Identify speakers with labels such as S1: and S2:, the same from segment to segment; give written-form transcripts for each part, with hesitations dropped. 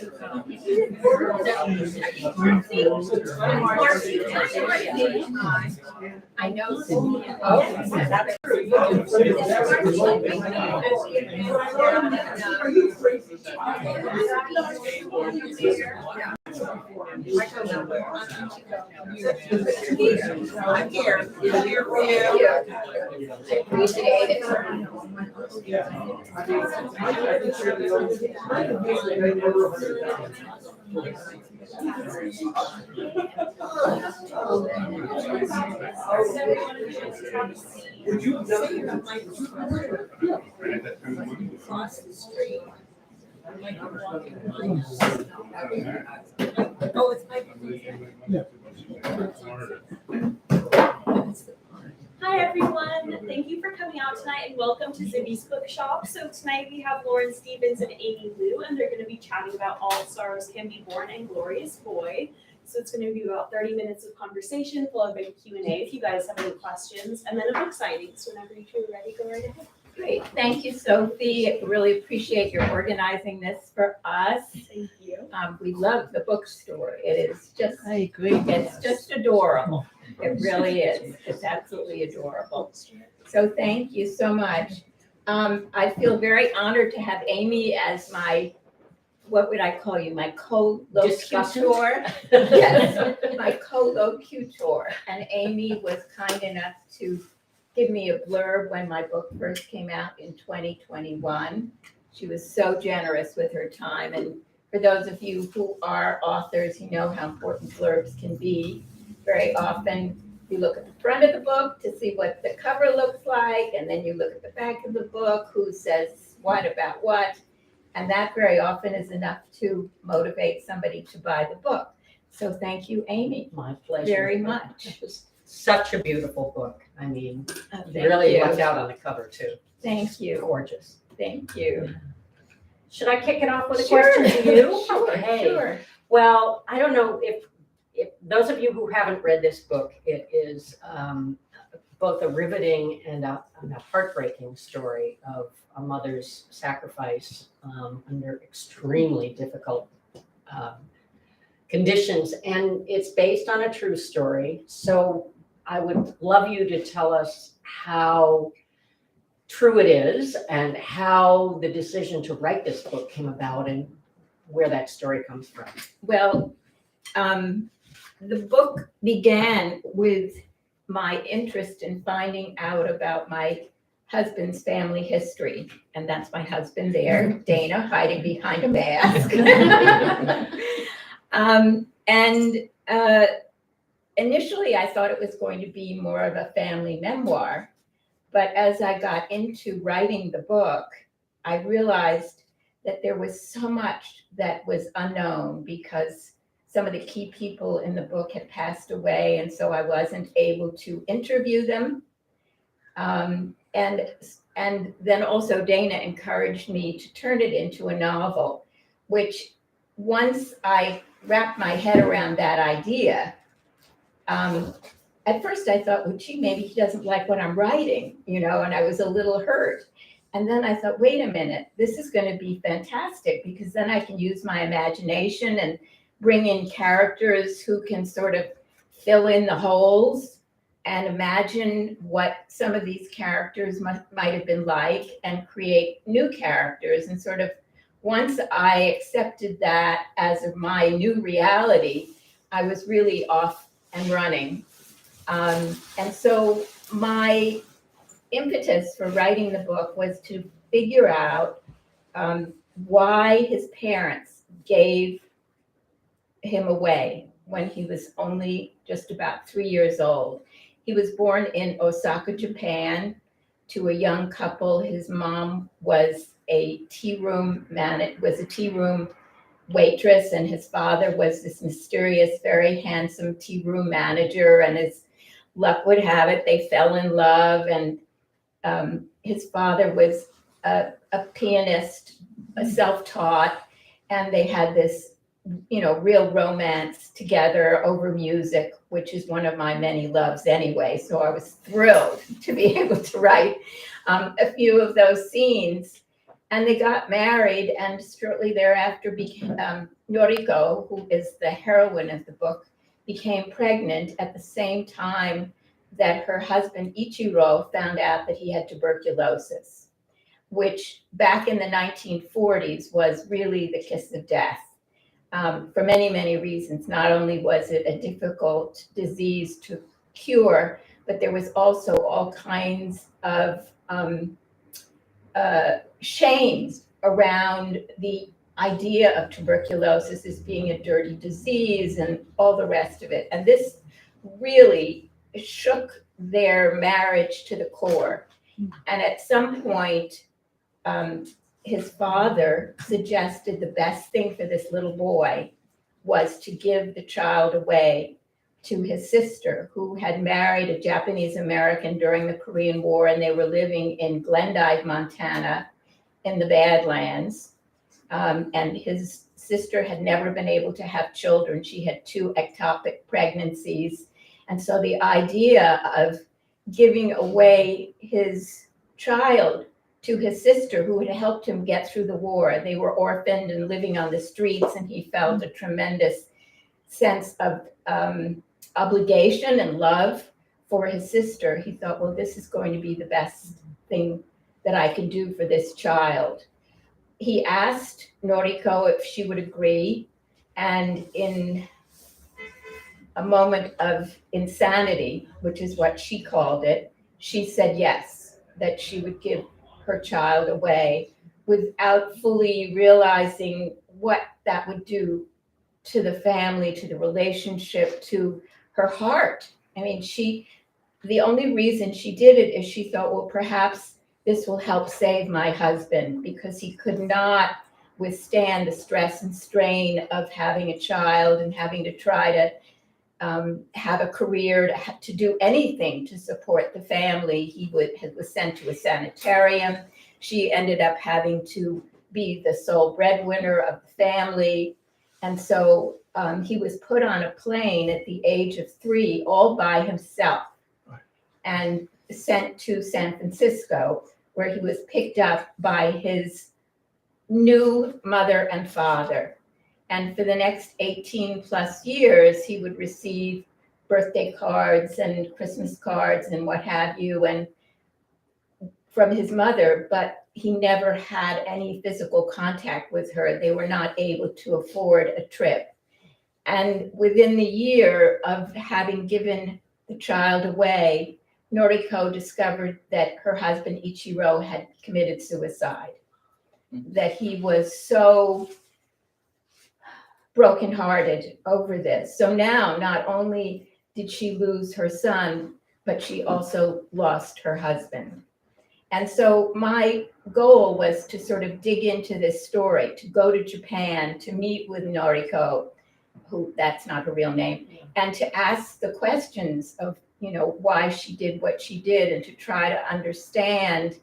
S1: I know. I'm here. I appreciate it.
S2: Would you across the street? Oh, it's my.
S3: Hi everyone, thank you for coming out tonight and welcome to Zibby's Bookshop. So tonight we have Loren Stevens and Aimee Liu, and they're going to be chatting about All Stars Can Be Born and Glorious Boy. So it's going to be about 30 minutes of conversation followed by Q&A if you guys have any questions, and then a book signing. So whenever you're ready, go right ahead.
S1: Great, thank you, Sophie. Really appreciate your organizing this for us.
S3: Thank you.
S1: We love the bookstore. It is just,
S4: I agree.
S1: it's just adorable. It really is. It's absolutely adorable. So thank you so much. I feel very honored to have Aimee as my, what would I call you? My co-locutor? Yes, my co-locutor. And Aimee was kind enough to give me a blurb when my book first came out in 2021. She was so generous with her time. And for those of you who are authors, you know how important blurbs can be. Very often you look at the front of the book to see what the cover looks like, and then you look at the back of the book, who says what about what, and that very often is enough to motivate somebody to buy the book. So thank you, Aimee,
S4: My pleasure.
S1: very much.
S4: It was such a beautiful book. I mean,
S1: Thank
S4: really
S1: you.
S4: lucked out on the cover too.
S1: Thank you.
S4: Gorgeous.
S1: Thank you.
S4: Should I kick it off with a
S1: Sure.
S4: question to you?
S1: Sure,
S4: Okay.
S1: sure.
S4: Well, I don't know if those of you who haven't read this book, it is both a riveting and a heartbreaking story of a mother's sacrifice under extremely difficult conditions. And it's based on a true story. So I would love you to tell us how true it is and how the decision to write this book came about and where that story comes from.
S1: Well, the book began with my interest in finding out about my husband's family history. And that's my husband there, Dana, hiding behind a mask. Initially, I thought it was going to be more of a family memoir. But as I got into writing the book, I realized that there was so much that was unknown because some of the key people in the book had passed away, and so I wasn't able to interview them. And then also Dana encouraged me to turn it into a novel, which once I wrapped my head around that idea, at first I thought, well, gee, maybe he doesn't like what I'm writing, and I was a little hurt. And then I thought, wait a minute, this is going to be fantastic because then I can use my imagination and bring in characters who can sort of fill in the holes and imagine what some of these characters might have been like and create new characters. And sort of once I accepted that as my new reality, I was really off and running. And so my impetus for writing the book was to figure out why his parents gave him away when he was only just about 3 years old. He was born in Osaka, Japan, to a young couple. His mom was a tea room waitress, and his father was this mysterious, very handsome tea room manager. And as luck would have it, they fell in love. And his father was a pianist, self-taught, and they had this real romance together over music, which is one of my many loves anyway. So I was thrilled to be able to write a few of those scenes. And they got married, and shortly thereafter, Noriko, who is the heroine of the book, became pregnant at the same time that her husband Ichiro found out that he had tuberculosis, which back in the 1940s was really the kiss of death, for many, many reasons. Not only was it a difficult disease to cure, but there was also all kinds of shames around the idea of tuberculosis as being a dirty disease and all the rest of it. And this really shook their marriage to the core. And at some point, his father suggested the best thing for this little boy was to give the child away to his sister, who had married a Japanese American during the Korean War, and they were living in Glendive, Montana, in the Badlands. And his sister had never been able to have children. She had 2 ectopic pregnancies. And so the idea of giving away his child to his sister, who had helped him get through the war, they were orphaned and living on the streets, and he felt a tremendous sense of obligation and love for his sister. He thought, well, this is going to be the best thing that I can do for this child. He asked Noriko if she would agree, and in a moment of insanity, which is what she called it, she said yes, that she would give her child away without fully realizing what that would do to the family, to the relationship, to her heart. I mean, the only reason she did it is she thought, well, perhaps this will help save my husband, because he could not withstand the stress and strain of having a child and having to try to have a career, to do anything to support the family. He was sent to a sanitarium. She ended up having to be the sole breadwinner of the family. And so he was put on a plane at the age of 3, all by himself, and sent to San Francisco, where he was picked up by his new mother and father. And for the next 18 plus years, he would receive birthday cards and Christmas cards and what have you, and from his mother, but he never had any physical contact with her. They were not able to afford a trip. And within the year of having given the child away, Noriko discovered that her husband Ichiro had committed suicide, that he was so brokenhearted over this. So now not only did she lose her son, but she also lost her husband. And so my goal was to sort of dig into this story, to go to Japan, to meet with Noriko, who, that's not her real name, and to ask the questions of, why she did what she did, and to try to understand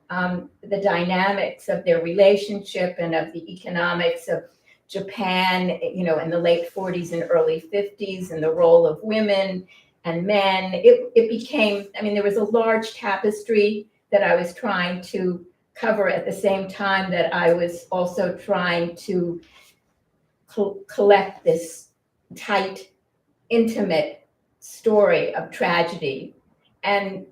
S1: the dynamics of their relationship and of the economics of Japan, in the late 40s and early 50s, and the role of women and men. It became, there was a large tapestry that I was trying to cover at the same time that I was also trying to collect this tight, intimate story of tragedy. And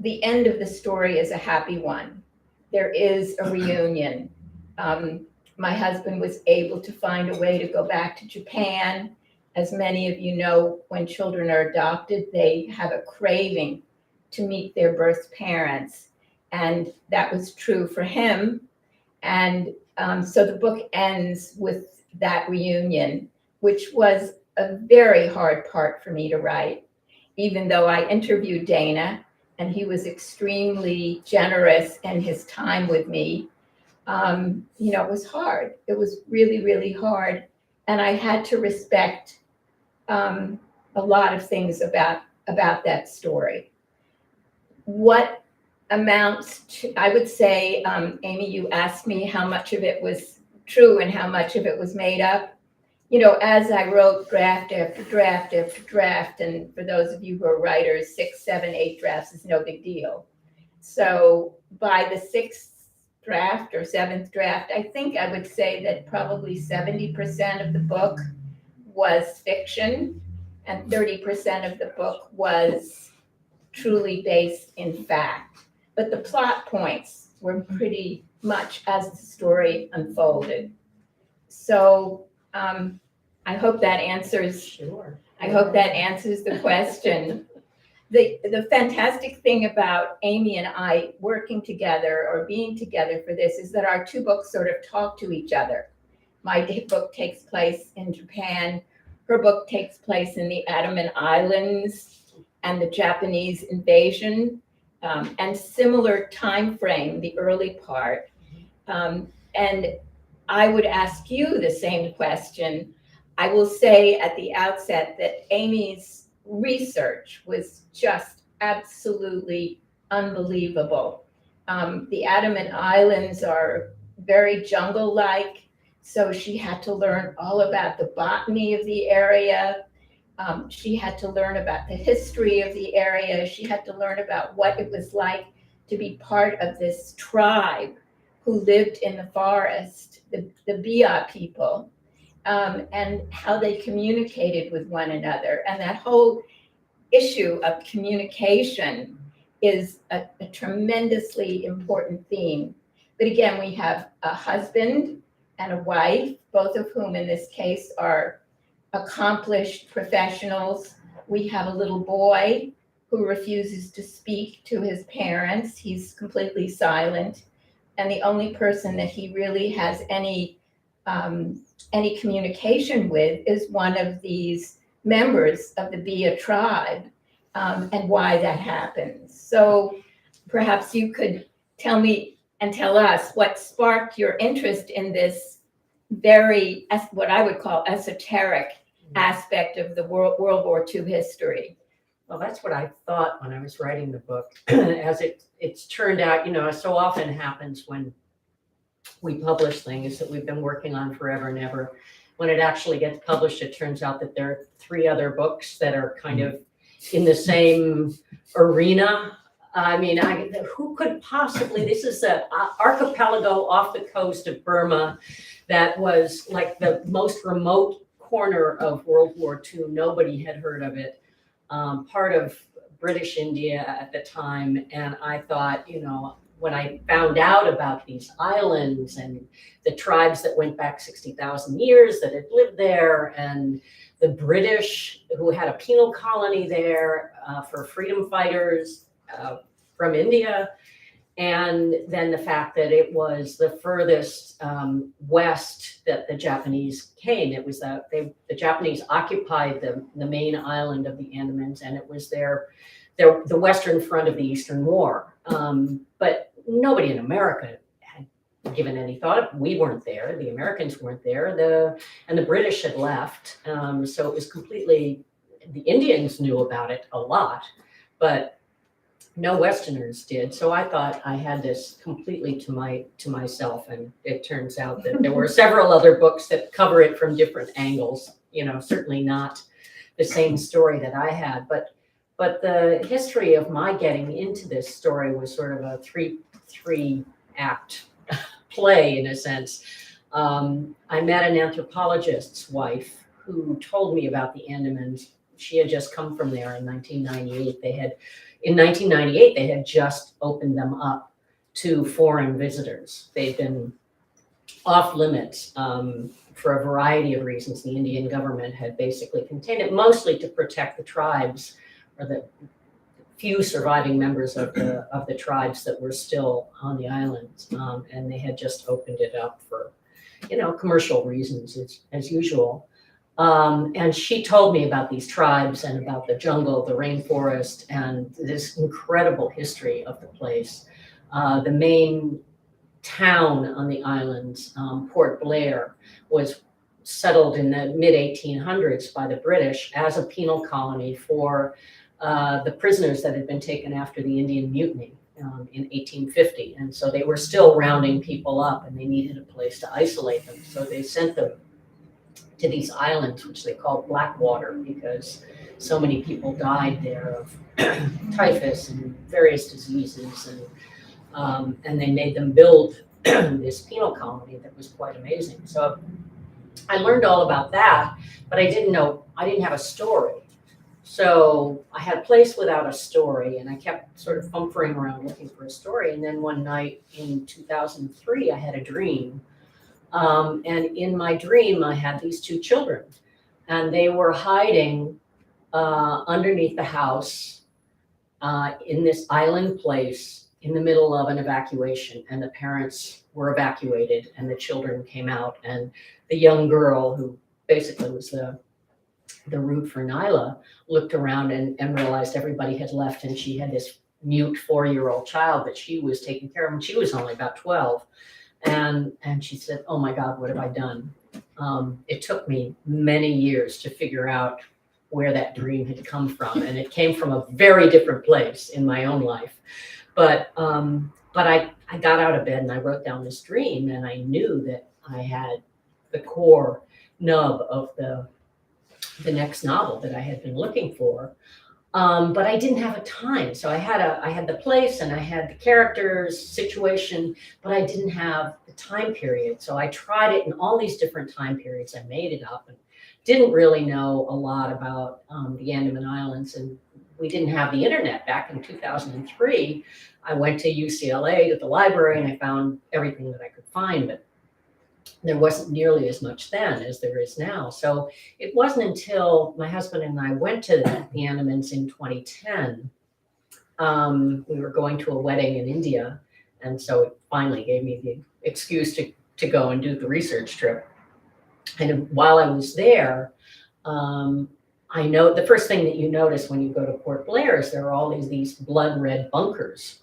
S1: the end of the story is a happy one. There is a reunion. My husband was able to find a way to go back to Japan. As many of you know, when children are adopted, they have a craving to meet their birth parents. And that was true for him. And so the book ends with that reunion, which was a very hard part for me to write, even though I interviewed Dana, and he was extremely generous in his time with me. It was hard. It was really, really hard. And I had to respect a lot of things about that story. What amounts to, I would say, Aimee, you asked me how much of it was true and how much of it was made up. As I wrote draft after draft after draft, and for those of you who are writers, 6, 7, 8 drafts is no big deal. So by the 6th draft or seventh draft, I think I would say that probably 70% of the book was fiction and 30% of the book was truly based in fact. But the plot points were pretty much as the story unfolded. So I hope that answers.
S4: Sure.
S1: I hope that answers the question. The fantastic thing about Aimee and I working together or being together for this is that our two books sort of talk to each other. My book takes place in Japan. Her book takes place in the Andaman Islands and the Japanese invasion, and similar time frame, the early part. And I would ask you the same question. I will say at the outset that Aimee's research was just absolutely unbelievable. The Andaman Islands are very jungle-like, so she had to learn all about the botany of the area. She had to learn about the history of the area. She had to learn about what it was like to be part of this tribe who lived in the forest, the Bia people, and how they communicated with one another. And that whole issue of communication is a tremendously important theme. But again, we have a husband and a wife, both of whom in this case are accomplished professionals. We have a little boy who refuses to speak to his parents. He's completely silent. And the only person that he really has any communication with is one of these members of the Bia tribe, and why that happens. So perhaps you could tell me and tell us what sparked your interest in this very, what I would call esoteric aspect of the World War II history.
S4: Well, that's what I thought when I was writing the book. As it's turned out, as so often happens when we publish things that we've been working on forever and ever, when it actually gets published, it turns out that there are 3 other books that are kind of in the same arena. I mean, who could possibly, this is an archipelago off the coast of Burma that was like the most remote corner of World War II. Nobody had heard of it. Part of British India at the time. And I thought, when I found out about these islands and the tribes that went back 60,000 years that had lived there, and the British who had a penal colony there for freedom fighters from India, and then the fact that it was the furthest west that the Japanese came. It was the Japanese occupied the main island of the Andamans, and it was the western front of the Eastern War. But nobody in America had given any thought. We weren't there. The Americans weren't there. And the British had left. So it was completely, the Indians knew about it a lot, but no Westerners did. So I thought I had this completely to myself. And it turns out that there were several other books that cover it from different angles, certainly not the same story that I had, but the history of my getting into this story was sort of a three act play in a sense. I met an anthropologist's wife who told me about the Andamans. She had just come from there in 1998. In 1998, they had just opened them up to foreign visitors. They'd been off limits for a variety of reasons. The Indian government had basically contained it, mostly to protect the tribes, or the few surviving members of the tribes that were still on the islands. And they had just opened it up for, commercial reasons as usual. And she told me about these tribes and about the jungle, the rainforest, and this incredible history of the place. The main town on the islands, Port Blair, was settled in the mid-1800s by the British as a penal colony for the prisoners that had been taken after the Indian Mutiny in 1850. And so they were still rounding people up, and they needed a place to isolate them. So they sent them to these islands, which they called Blackwater, because so many people died there of typhus and various diseases. And they made them build this penal colony that was quite amazing. So I learned all about that, but I didn't have a story. So I had a place without a story, and I kept sort of fumphering around looking for a story. And then one night in 2003, I had a dream. And in my dream, I had these two children, and they were hiding underneath the house in this island place in the middle of an evacuation. And the parents were evacuated, and the children came out, and the young girl, who basically was the root for Nyla, looked around and realized everybody had left, and she had this mute 4-year-old child that she was taking care of, and she was only about 12. And she said, "Oh my God, what have I done?" It took me many years to figure out where that dream had come from, and it came from a very different place in my own life. But I got out of bed and I wrote down this dream, and I knew that I had the core nub of the next novel that I had been looking for. But I didn't have a time. So I had the place and I had the characters, situation, but I didn't have the time period. So I tried it in all these different time periods. I made it up and didn't really know a lot about the Andaman Islands. And we didn't have the internet back in 2003. I went to UCLA to the library and I found everything that I could find, but there wasn't nearly as much then as there is now. So it wasn't until my husband and I went to the Andamans in 2010. We were going to a wedding in India. And so it finally gave me the excuse to go and do the research trip. And while I was there, I know the first thing that you notice when you go to Port Blair is there are all these blood red bunkers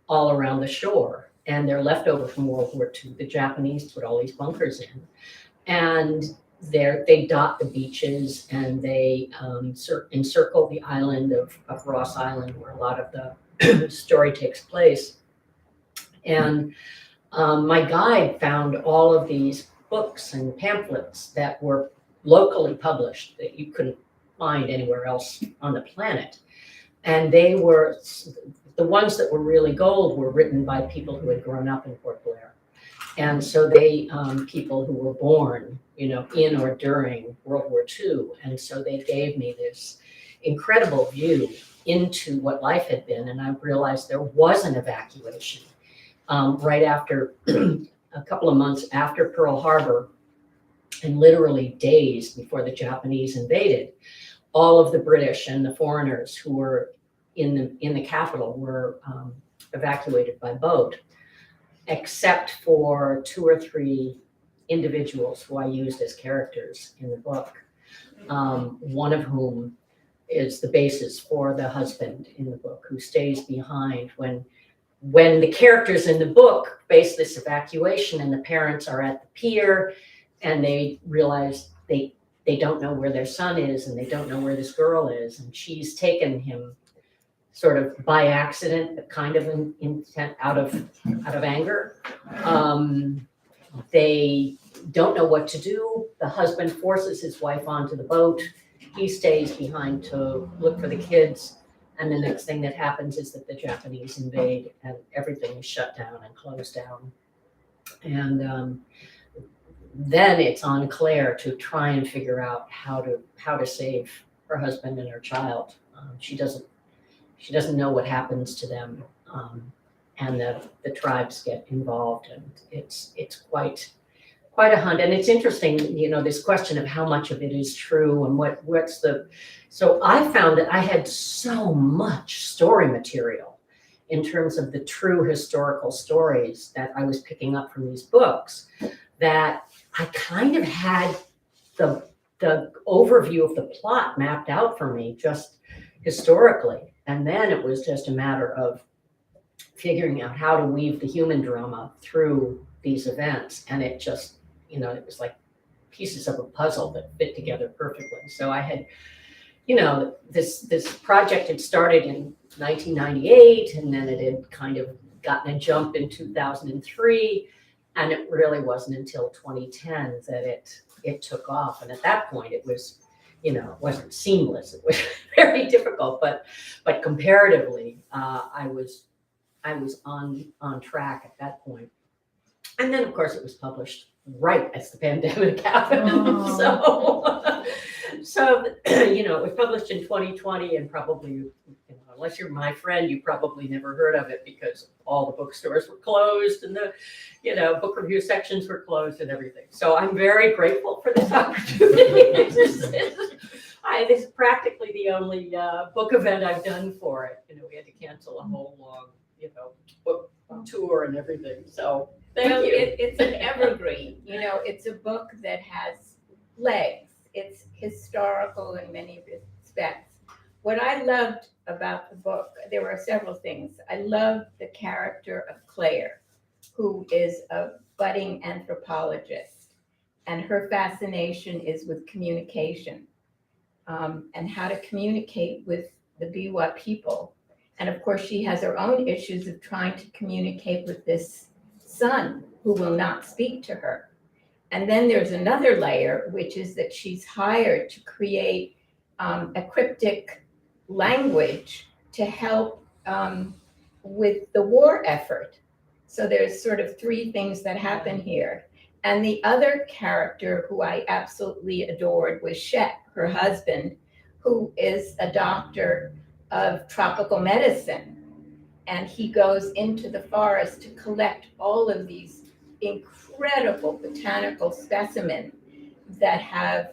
S4: all around the shore. And they're left over from World War II. The Japanese put all these bunkers in. And they dot the beaches, and they encircle the island of Ross Island, where a lot of the story takes place. And my guide found all of these books and pamphlets that were locally published that you couldn't find anywhere else on the planet. And they were, the ones that were really gold were written by people who had grown up in Port Blair. And so they, people who were born, in or during World War II. And so they gave me this incredible view into what life had been. And I realized there was an evacuation right after, a couple of months after Pearl Harbor, and literally days before the Japanese invaded. All of the British and the foreigners who were in the capital were evacuated by boat, except for 2 or 3 individuals who I used as characters in the book. One of whom is the basis for the husband in the book, who stays behind when the characters in the book face this evacuation, and the parents are at the pier, and they realize they don't know where their son is, and they don't know where this girl is, and she's taken him sort of by accident, but kind of an intent out of anger. They don't know what to do. The husband forces his wife onto the boat. He stays behind to look for the kids. And the next thing that happens is that the Japanese invade, and everything is shut down and closed down. And then it's on Claire to try and figure out how to save her husband and her child. She doesn't know what happens to them, and the tribes get involved, and it's quite a hunt. And it's interesting, this question of how much of it is true and what's the. So I found that I had so much story material in terms of the true historical stories that I was picking up from these books, that I kind of had the overview of the plot mapped out for me just historically. And then it was just a matter of figuring out how to weave the human drama through these events. And it just, it was like pieces of a puzzle that fit together perfectly. So I had, this project had started in 1998, and then it had kind of gotten a jump in 2003. And it really wasn't until 2010 that it took off. And at that point, it was, it wasn't seamless. It was very difficult, but comparatively, I was on track at that point. And then, of course, it was published right as the pandemic happened.
S1: Oh.
S4: So, it was published in 2020, and probably, unless you're my friend, you probably never heard of it because all the bookstores were closed and the, book review sections were closed and everything. So I'm very grateful for this opportunity. This is practically the only book event I've done for it. We had to cancel a whole long, book tour and everything. So thank
S1: Well,
S4: you.
S1: It's an evergreen, it's a book that has legs. It's historical in many respects. What I loved about the book, there were several things. I loved the character of Claire, who is a budding anthropologist, and her fascination is with communication, and how to communicate with the Biwa people. And of course, she has her own issues of trying to communicate with this son who will not speak to her. And then there's another layer, which is that she's hired to create a cryptic language to help with the war effort. So there's sort of three things that happen here. And the other character who I absolutely adored was Shep, her husband, who is a doctor of tropical medicine. And he goes into the forest to collect all of these incredible botanical specimens that have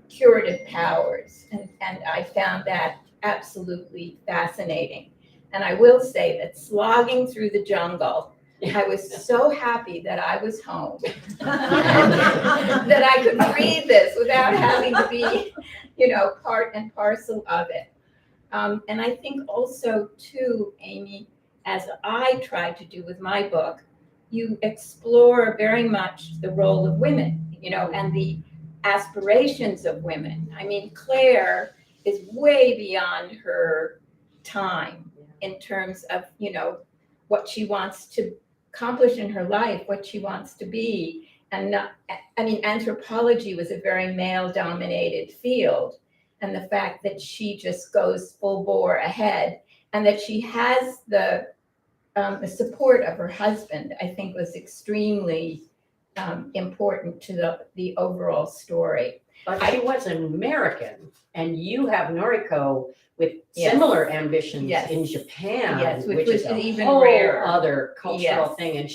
S1: curative powers. And I found that absolutely fascinating. And I will say that slogging through the jungle, I was so happy that I was home, that I could read this without having to be, part and parcel of it. And I think also too, Aimee, as I tried to do with my book, you explore very much the role of women, and the aspirations of women. I mean, Claire is way beyond her time in terms of, what she wants to accomplish in her life, what she wants to be. And anthropology was a very male-dominated field. And the fact that she just goes full bore ahead, and that she has the support of her husband, I think was extremely important to the overall story.
S4: But she was an American, and you have Noriko with
S1: Yes.
S4: similar ambitions
S1: Yes.
S4: in Japan,
S1: Yes, which
S4: which
S1: was
S4: is a
S1: even
S4: whole
S1: rarer.
S4: other cultural
S1: Yes.
S4: thing, and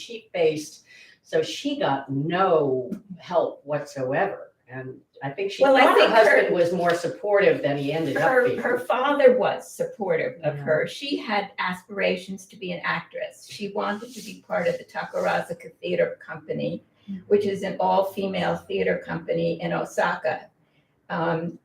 S4: so she got no help whatsoever. And I think she
S1: Well, I
S4: thought her
S1: think
S4: husband was more supportive than he ended up being.
S1: Her father was supportive of
S4: Yeah.
S1: her. She had aspirations to be an actress. She wanted to be part of the Takarazuka Theater Company, which is an all-female theater company in Osaka.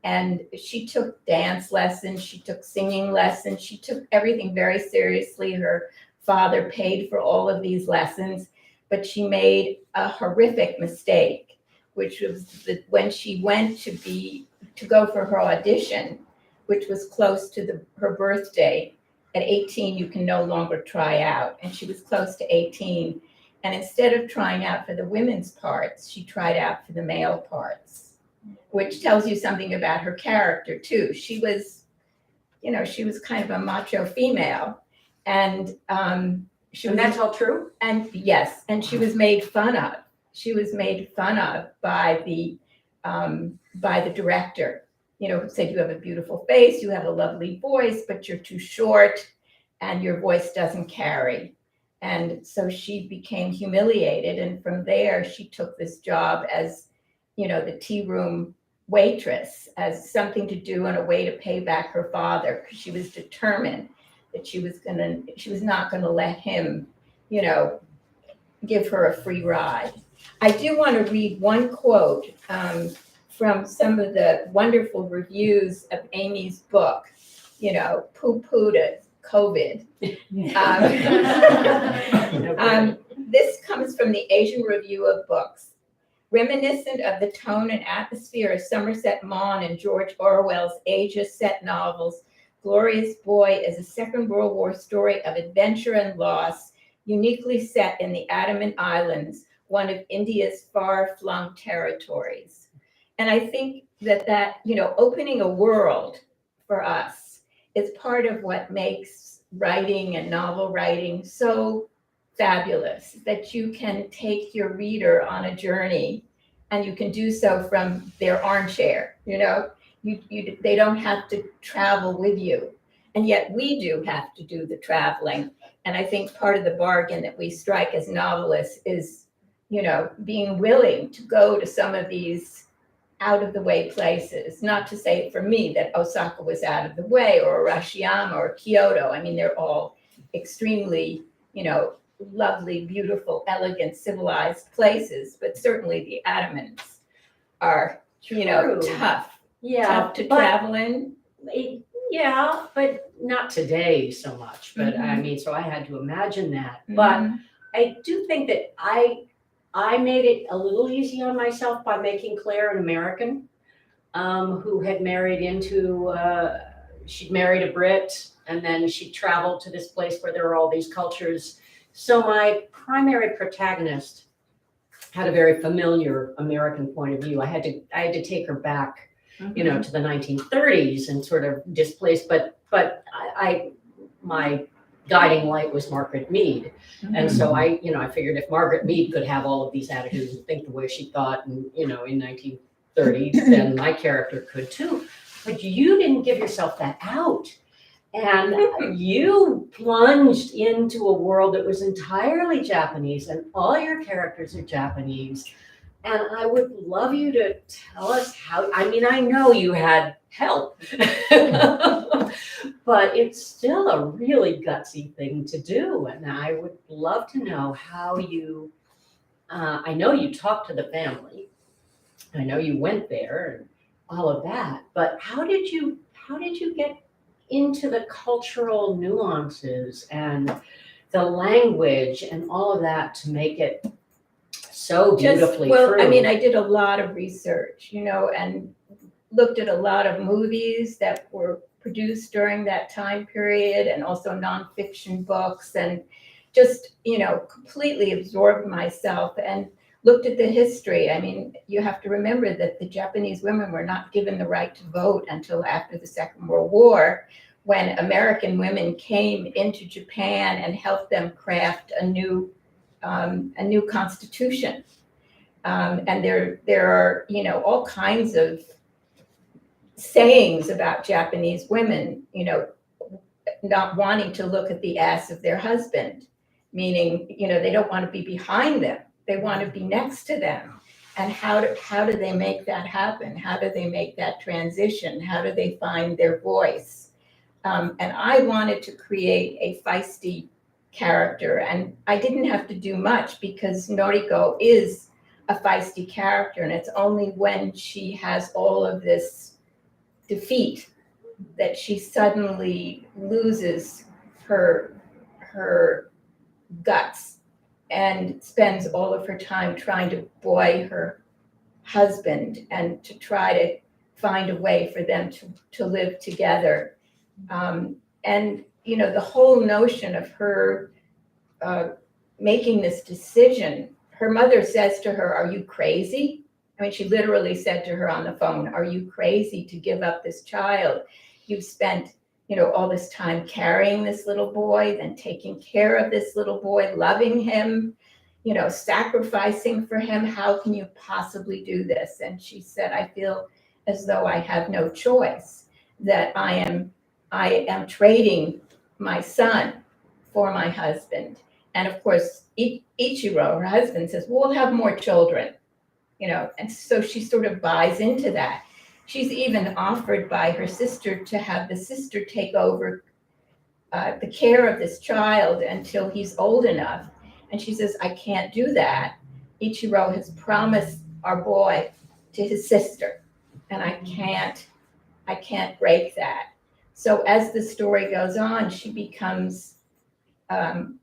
S1: And she took dance lessons, she took singing lessons, she took everything very seriously. Her father paid for all of these lessons, but she made a horrific mistake, which was when she went to go for her audition, which was close to her birthday. At 18, you can no longer try out, and she was close to 18. And instead of trying out for the women's parts, she tried out for the male parts, which tells you something about her character too. She was kind of a macho female, and
S4: That's all true?
S1: And yes, and she was made fun of. She was made fun of by the director, who said, you have a beautiful face, you have a lovely voice, but you're too short and your voice doesn't carry. And so she became humiliated. And from there, she took this job as, the tea room waitress, as something to do and a way to pay back her father, because she was determined that she was not gonna let him, give her a free ride. I do want to read one quote from some of the wonderful reviews of Aimee's book, poo-poo to COVID. This comes from the Asian Review of Books. Reminiscent of the tone and atmosphere of Somerset Maugham and George Orwell's ageist-set novels, Glorious Boy is a Second World War story of adventure and loss, uniquely set in the Andaman Islands, one of India's far-flung territories. And I think that opening a world for us is part of what makes writing and novel writing so fabulous, that you can take your reader on a journey, and you can do so from their armchair, they don't have to travel with you. And yet we do have to do the traveling. And I think part of the bargain that we strike as novelists is, being willing to go to some of these out of the way places. Not to say for me that Osaka was out of the way, or Arashiyama or Kyoto. I mean, they're all extremely, lovely, beautiful, elegant, civilized places, but certainly the Ottomans are,
S4: True.
S1: tough to
S4: but
S1: travel in.
S4: yeah, but not today so much. But I
S1: Mhm.
S4: mean, so I had to imagine that. But
S1: Mhm.
S4: I do think that I made it a little easy on myself by making Claire an American, who had married into she'd married a Brit, and then she traveled to this place where there were all these cultures. So my primary protagonist had a very familiar American point of view. I had to take her back, to the 1930s and sort of displaced. But my guiding light was Margaret Mead. And so I figured if Margaret Mead could have all of these attitudes and think the way she thought, and in 1930, then my character could too. But you didn't give yourself that out. And you plunged into a world that was entirely Japanese, and all your characters are Japanese. And I would love you to tell us how. I mean, I know you had help, but it's still a really gutsy thing to do. And I would love to know how you. I know you talked to the family. I know you went there and all of that. But how did you get into the cultural nuances and the language and all of that to make it so beautifully true?
S1: I mean, I did a lot of research, and looked at a lot of movies that were produced during that time period, and also nonfiction books, and just, completely absorbed myself and looked at the history. I mean, you have to remember that the Japanese women were not given the right to vote until after the Second World War, when American women came into Japan and helped them craft a new constitution. And there are, all kinds of sayings about Japanese women, not wanting to look at the ass of their husband, meaning, they don't want to be behind them. They want to be next to them. And how do they make that happen? How do they make that transition? How do they find their voice? And I wanted to create a feisty character, and I didn't have to do much because Noriko is a feisty character, and it's only when she has all of this defeat that she suddenly loses her guts and spends all of her time trying to buoy her husband and to try to find a way for them to live together. And the whole notion of her making this decision, her mother says to her, "Are you crazy?" I mean, she literally said to her on the phone, "Are you crazy to give up this child? You've spent, all this time carrying this little boy, then taking care of this little boy, loving him, sacrificing for him. How can you possibly do this?" And she said, "I feel as though I have no choice, that I am trading my son for my husband." And of course, Ichiro, her husband, says, "We'll have more children," and so she sort of buys into that. She's even offered by her sister to have the sister take over the care of this child until he's old enough. And she says, "I can't do that. Ichiro has promised our boy to his sister, and I can't break that." So as the story goes on, she becomes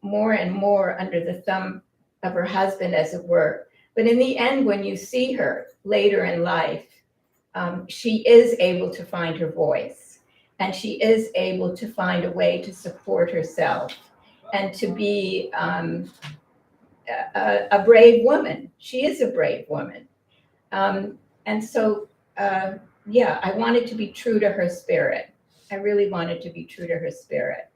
S1: more and more under the thumb of her husband, as it were. But in the end, when you see her later in life, she is able to find her voice, and she is able to find a way to support herself and to be a brave woman. She is a brave woman. And so, I wanted to be true to her spirit. I really wanted to be true to her spirit.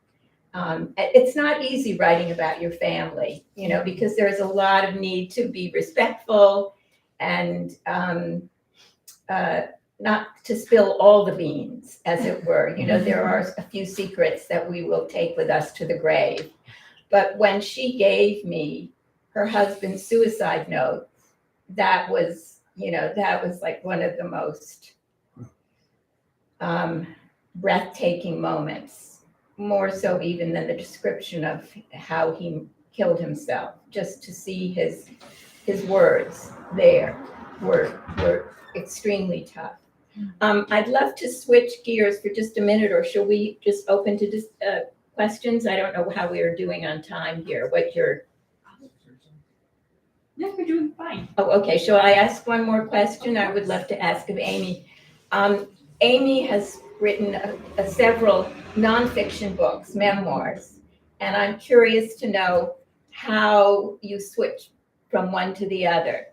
S1: it's not easy writing about your family, you know, because there's a lot of need to be respectful and not to spill all the beans, as it were. You know, there are a few secrets that we will take with us to the grave. But when she gave me her husband's suicide note, that was, you know, that was like one of the most breathtaking moments, more so even than the description of how he killed himself. Just to see his words there were extremely tough. I'd love to switch gears for just a minute, or shall we just open to questions? I don't know how we are doing on time here. What your
S3: Yeah, we're doing fine.
S1: Oh, okay. Shall I ask one more question? I would love to ask of Aimee. Aimee has written several nonfiction books, memoirs, and I'm curious to know how you switch from one to the other.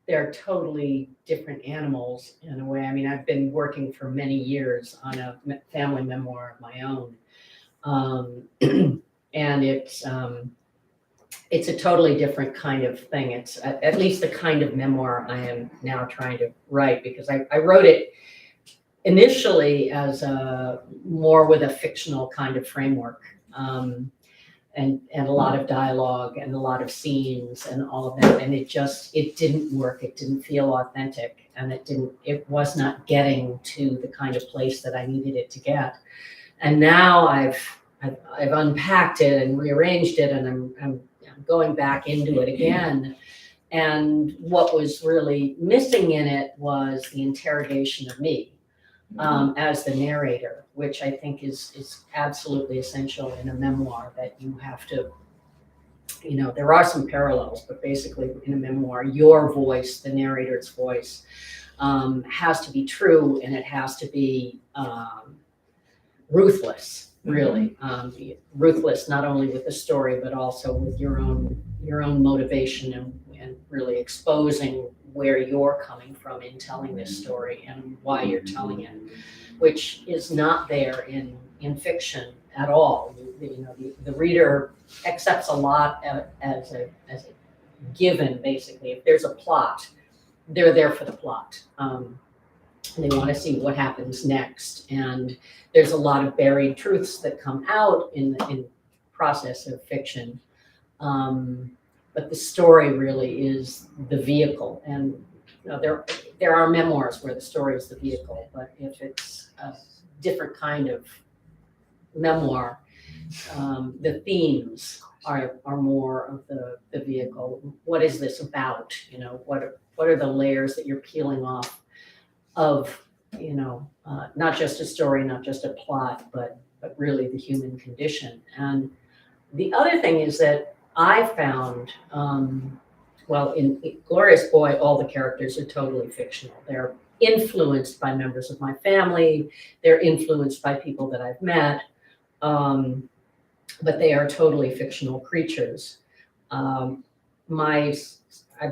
S4: They're totally different animals in a way. I mean, I've been working for many years on a family memoir of my own. And it's a totally different kind of thing. It's at least the kind of memoir I am now trying to write, because I wrote it initially as more with a fictional kind of framework, and a lot of dialogue and a lot of scenes and all of that. And it didn't work. It didn't feel authentic, and it was not getting to the kind of place that I needed it to get. And now I've unpacked it and rearranged it, and I'm going back into it again. And what was really missing in it was the interrogation of me as the narrator, which I think is absolutely essential in a memoir, that you have to, you know, there are some parallels, but basically in a memoir, your voice, the narrator's voice, has to be true, and it has to be ruthless, really. Ruthless not only with the story, but also with your own motivation, and really exposing where you're coming from in telling this story and why you're telling it, which is not there in fiction at all. You know, the reader accepts a lot as a given, basically. If there's a plot, they're there for the plot. They want to see what happens next. And there's a lot of buried truths that come out in the process of fiction. But the story really is the vehicle. And you know, there are memoirs where the story is the vehicle, but if it's a different kind of memoir, the themes are more of the vehicle. What is this about? You know, what are the layers that you're peeling off of, you know, not just a story, not just a plot, but really the human condition. And the other thing is that I found, well, in Glorious Boy, all the characters are totally fictional. They're influenced by members of my family. They're influenced by people that I've met, but they are totally fictional creatures. I've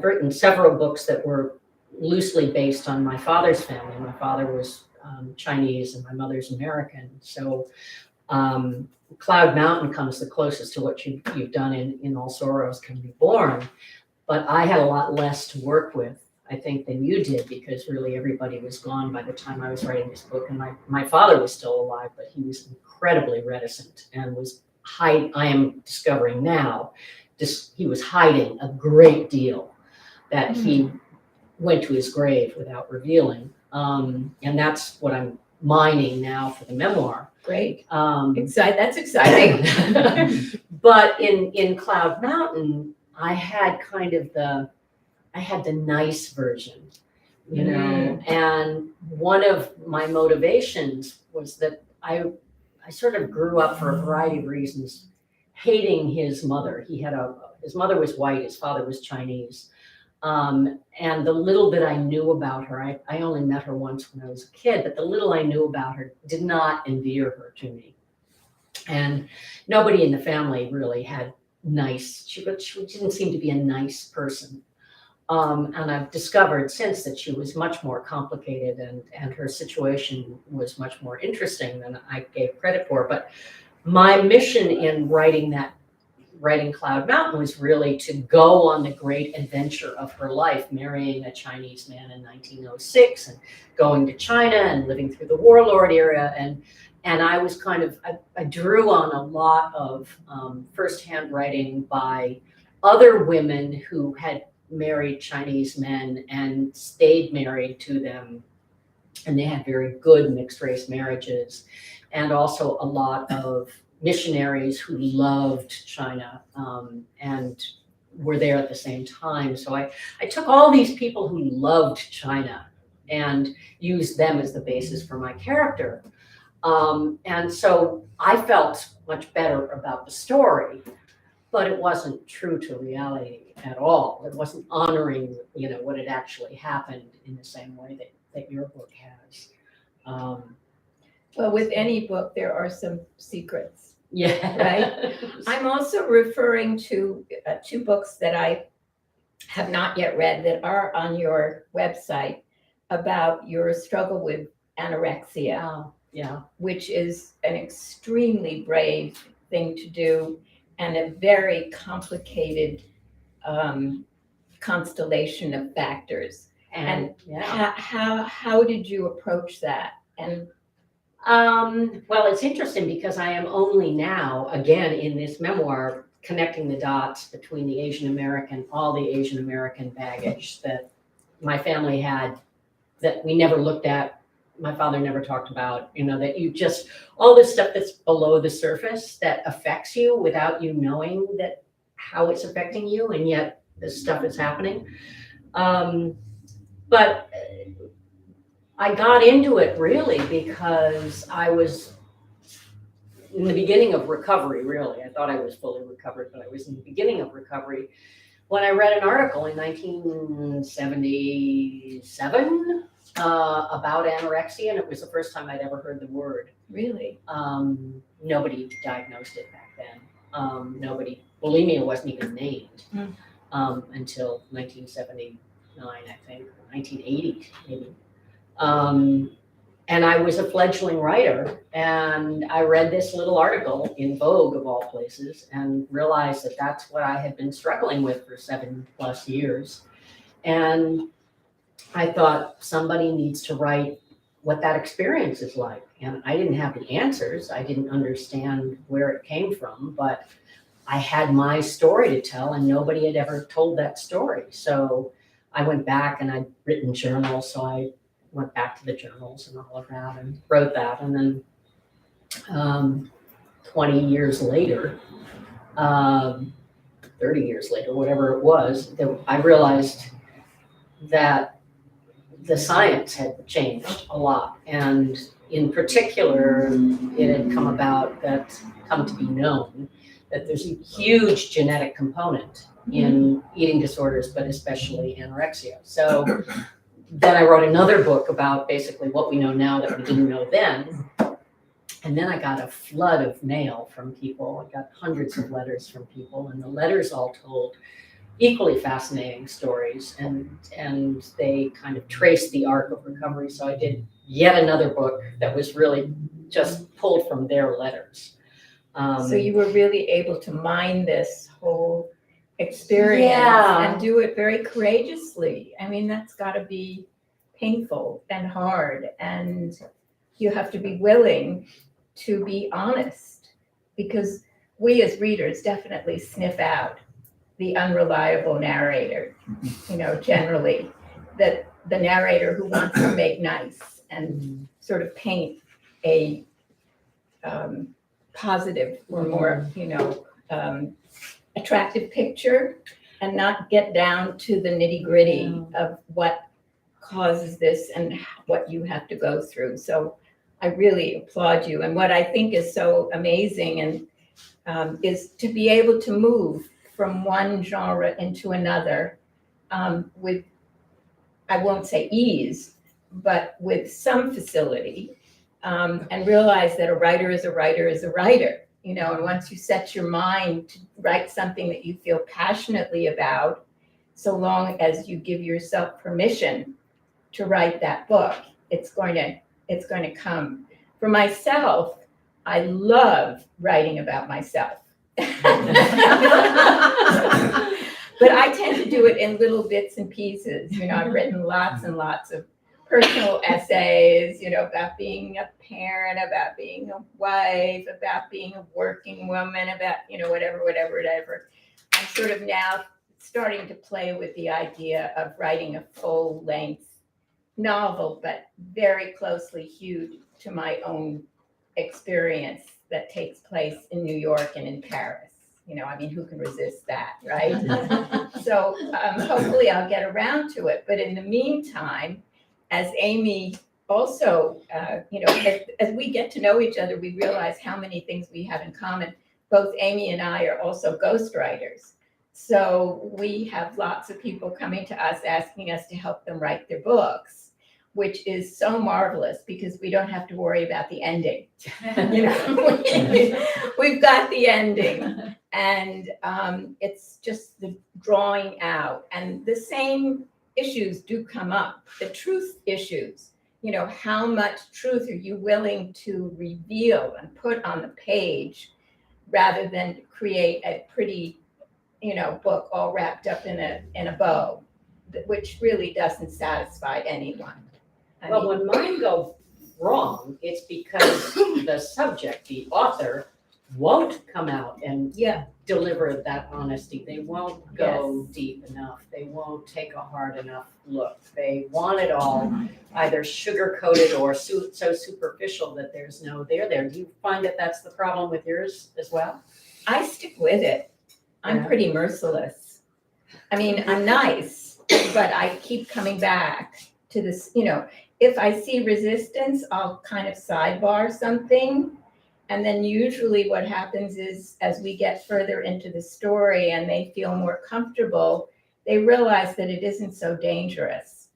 S4: written several books that were loosely based on my father's family. My father was Chinese and my mother's American. So Cloud Mountain comes the closest to what you've done in All Sorrows Can Be Borne. But I had a lot less to work with, I think, than you did, because really everybody was gone by the time I was writing this book. And my father was still alive, but he was incredibly reticent and I am discovering now, he was hiding a great deal that he went to his grave without revealing. And that's what I'm mining now for the memoir.
S1: Great. That's exciting.
S4: But in Cloud Mountain, I had the nice version, you know, and one of my motivations was that I sort of grew up, for a variety of reasons, hating his mother. His mother was white, his father was Chinese. And the little bit I knew about her, I only met her once when I was a kid, but the little I knew about her did not endear her to me. And nobody in the family really had she didn't seem to be a nice person. And I've discovered since that she was much more complicated and her situation was much more interesting than I gave credit for. But my mission in writing Cloud Mountain was really to go on the great adventure of her life, marrying a Chinese man in 1906 and going to China and living through the warlord era. And I was I drew on a lot of firsthand writing by other women who had married Chinese men and stayed married to them. And they had very good mixed race marriages, and also a lot of missionaries who loved China and were there at the same time. So I took all these people who loved China and used them as the basis for my character. And so I felt much better about the story, but it wasn't true to reality at all. It wasn't honoring, what had actually happened in the same way that your book has.
S1: Well, with any book, there are some secrets.
S4: Yeah.
S1: Right? I'm also referring to two books that I have not yet read that are on your website about your struggle with anorexia.
S4: Oh, yeah.
S1: Which is an extremely brave thing to do and a very complicated constellation of factors. And
S4: yeah.
S1: How did you approach that? And
S4: well, it's interesting because I am only now, again, in this memoir, connecting the dots between all the Asian American baggage that my family had that we never looked at, my father never talked about, that all this stuff that's below the surface that affects you without you knowing how it's affecting you, and yet this stuff is happening. But I got into it really because I was in the beginning of recovery, really. I thought I was fully recovered, but I was in the beginning of recovery when I read an article in 1977 about anorexia, and it was the first time I'd ever heard the word.
S1: Really?
S4: Nobody diagnosed it back then. Bulimia wasn't even named until 1979, I think, or 1980 maybe. And I was a fledgling writer, and I read this little article in Vogue of all places and realized that that's what I had been struggling with for 7+ years. And I thought somebody needs to write what that experience is like. And I didn't have the answers. I didn't understand where it came from, but I had my story to tell, and nobody had ever told that story. So I went back and I'd written journals, so I went back to the journals and all of that and wrote that. And then 20 years later, 30 years later, whatever it was, I realized that the science had changed a lot. And in particular, it had come to be known that there's a huge genetic component in eating disorders, but especially anorexia. So then I wrote another book about basically what we know now that we didn't know then. And then I got a flood of mail from people. I got hundreds of letters from people, and the letters all told equally fascinating stories, and they kind of traced the arc of recovery. So I did yet another book that was really just pulled from their letters.
S1: So you were really able to mine this whole experience and do it very courageously. I mean, that's got to be painful and hard, and you have to be willing to be honest, because we as readers definitely sniff out the unreliable narrator, generally, that the narrator who wants to make nice and sort of paint a positive or more, attractive picture, and not get down to the nitty-gritty of what causes this and what you have to go through. So I really applaud you. And what I think is so amazing and is to be able to move from one genre into another with, I won't say ease, but with some facility, and realize that a writer is a writer is a writer. And once you set your mind to write something that you feel passionately about, so long as you give yourself permission to write that book, it's going to come. For myself, I love writing about myself. But I tend to do it in little bits and pieces. I've written lots and lots of personal essays, about being a parent, about being a wife, about being a working woman, about, whatever. I'm sort of now starting to play with the idea of writing a full-length novel, but very closely hewed to my own experience that takes place in New York and in Paris. Who can resist that, right? So hopefully I'll get around to it. But in the meantime, as Aimee also, as we get to know each other, we realize how many things we have in common. Both Aimee and I are also ghostwriters. So we have lots of people coming to us asking us to help them write their books, which is so marvelous because we don't have to worry about the ending. We've got the ending. And it's just the drawing out. And the same issues do come up, the truth issues. How much truth are you willing to reveal and put on the page rather than create a pretty, book all wrapped up in a bow, which really doesn't satisfy anyone.
S4: Well, when mine go wrong, it's because the subject, the author, won't come out and deliver that honesty. They won't go deep enough. They won't take a hard enough look. They want it all either sugar-coated or so superficial that there's no there there. Do you find that that's the problem with yours as well?
S1: I stick with it. I'm pretty merciless. I'm nice, but I keep coming back to this, if I see resistance, I'll kind of sidebar something. And then usually what happens is as we get further into the story and they feel more comfortable, they realize that it isn't so dangerous.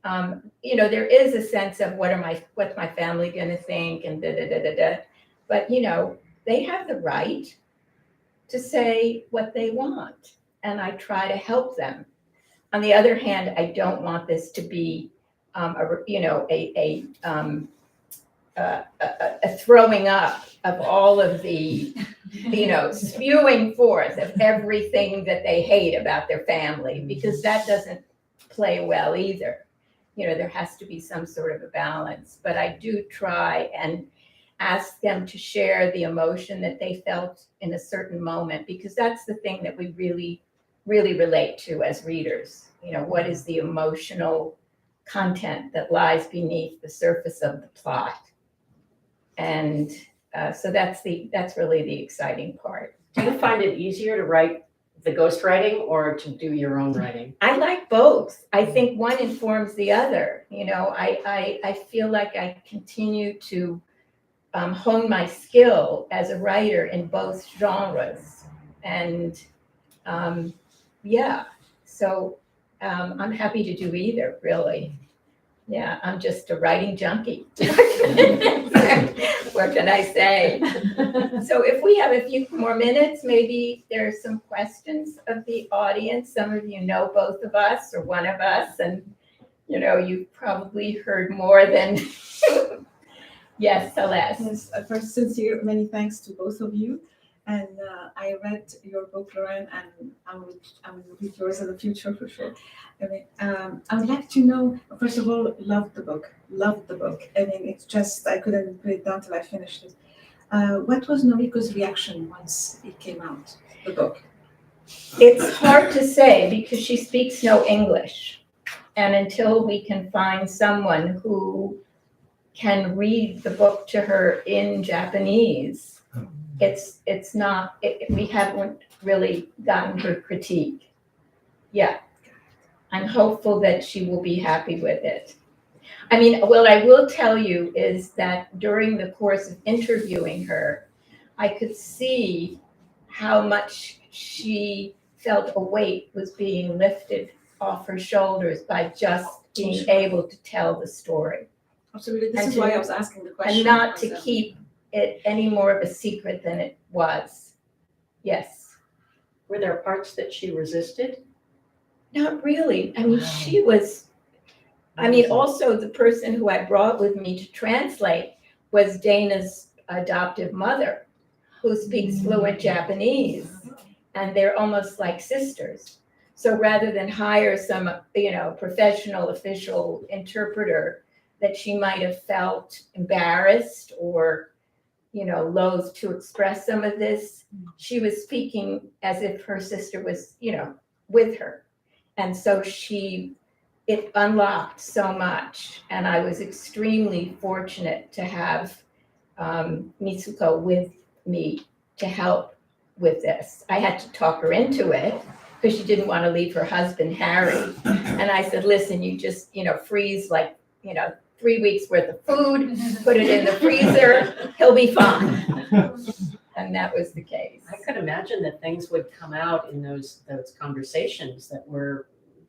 S1: There is a sense of what's my family going to think and But, they have the right to say what they want. And I try to help them. On the other hand, I don't want this to be a throwing up of all of the, spewing forth of everything that they hate about their family, because that doesn't play well either. There has to be some sort of a balance. But I do try and ask them to share the emotion that they felt in a certain moment, because that's the thing that we really, really relate to as readers. What is the emotional content that lies beneath the surface of the plot? And so that's really the exciting part.
S4: Do you find it easier to write the ghostwriting or to do your own writing?
S1: I like both. I think one informs the other. I feel like I continue to hone my skill as a writer in both genres. And so I'm happy to do either, really. Yeah, I'm just a writing junkie. What can I say? So if we have a few more minutes, maybe there's some questions of the audience. Some of you know both of us or one of us, and you've probably heard more than. Yes, Celeste.
S5: Yes, first, sincere many thanks to both of you. And I read your book, Loren, and I will read yours in the future for sure. I would like to know, first of all, loved the book. It's just, I couldn't put it down till I finished it. What was Noriko's reaction once it came out, the book?
S1: It's hard to say because she speaks no English. And until we can find someone who can read the book to her in Japanese, we haven't really gotten her critique. Yeah. I'm hopeful that she will be happy with it. What I will tell you is that during the course of interviewing her, I could see how much she felt a weight was being lifted off her shoulders by just being able to tell the story.
S5: Absolutely. This is why I was asking the question.
S1: And not to keep it any more of a secret than it was. Yes.
S4: Were there parts that she resisted?
S1: Not really. I mean,
S4: Wow.
S1: she was, also the person who I brought with me to translate was Dana's adoptive mother, who speaks fluent Japanese, and they're almost like sisters. So rather than hire some, professional official interpreter that she might have felt embarrassed or, loath to express some of this, she was speaking as if her sister was, with her. And so it unlocked so much. And I was extremely fortunate to have Mitsuko with me to help with this. I had to talk her into it because she didn't want to leave her husband, Harry. And I said, listen, you just, freeze 3 weeks worth of food, put it in the freezer, he'll be fine. And that was the case.
S4: I could imagine that things would come out in those conversations that were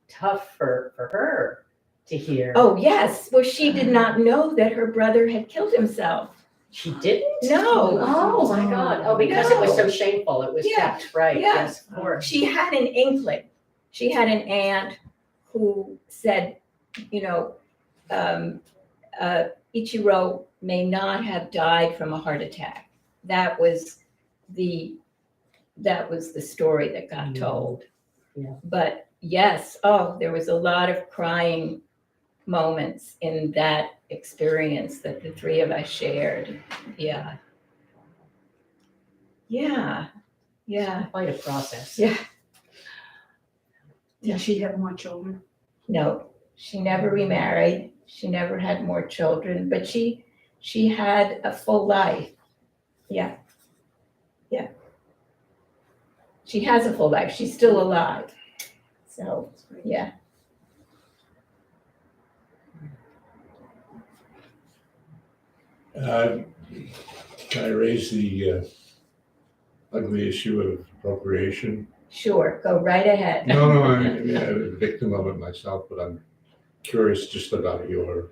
S4: tough for her to hear.
S1: Oh, yes. Well, she did not know that her brother had killed himself.
S4: She didn't?
S1: No.
S4: Oh my God. Oh, because it was
S1: No.
S4: so shameful. It was
S1: Yeah.
S4: kept, right?
S1: Yeah.
S4: Yes, of course.
S1: She had an inkling. She had an aunt who said, Ichiro may not have died from a heart attack. That was the story that got told.
S4: Yeah.
S1: But yes, there was a lot of crying moments in that experience that the three of us shared. Yeah. Yeah. Yeah.
S4: Quite a process.
S1: Yeah.
S2: Did she have more children?
S1: No, she never remarried. She never had more children, but she had a full life. Yeah. Yeah. She has a full life. She's still alive. So, yeah.
S6: Can I raise the ugly issue of appropriation?
S1: Sure, go right ahead.
S6: No, I'm a victim of it myself, but I'm curious just about your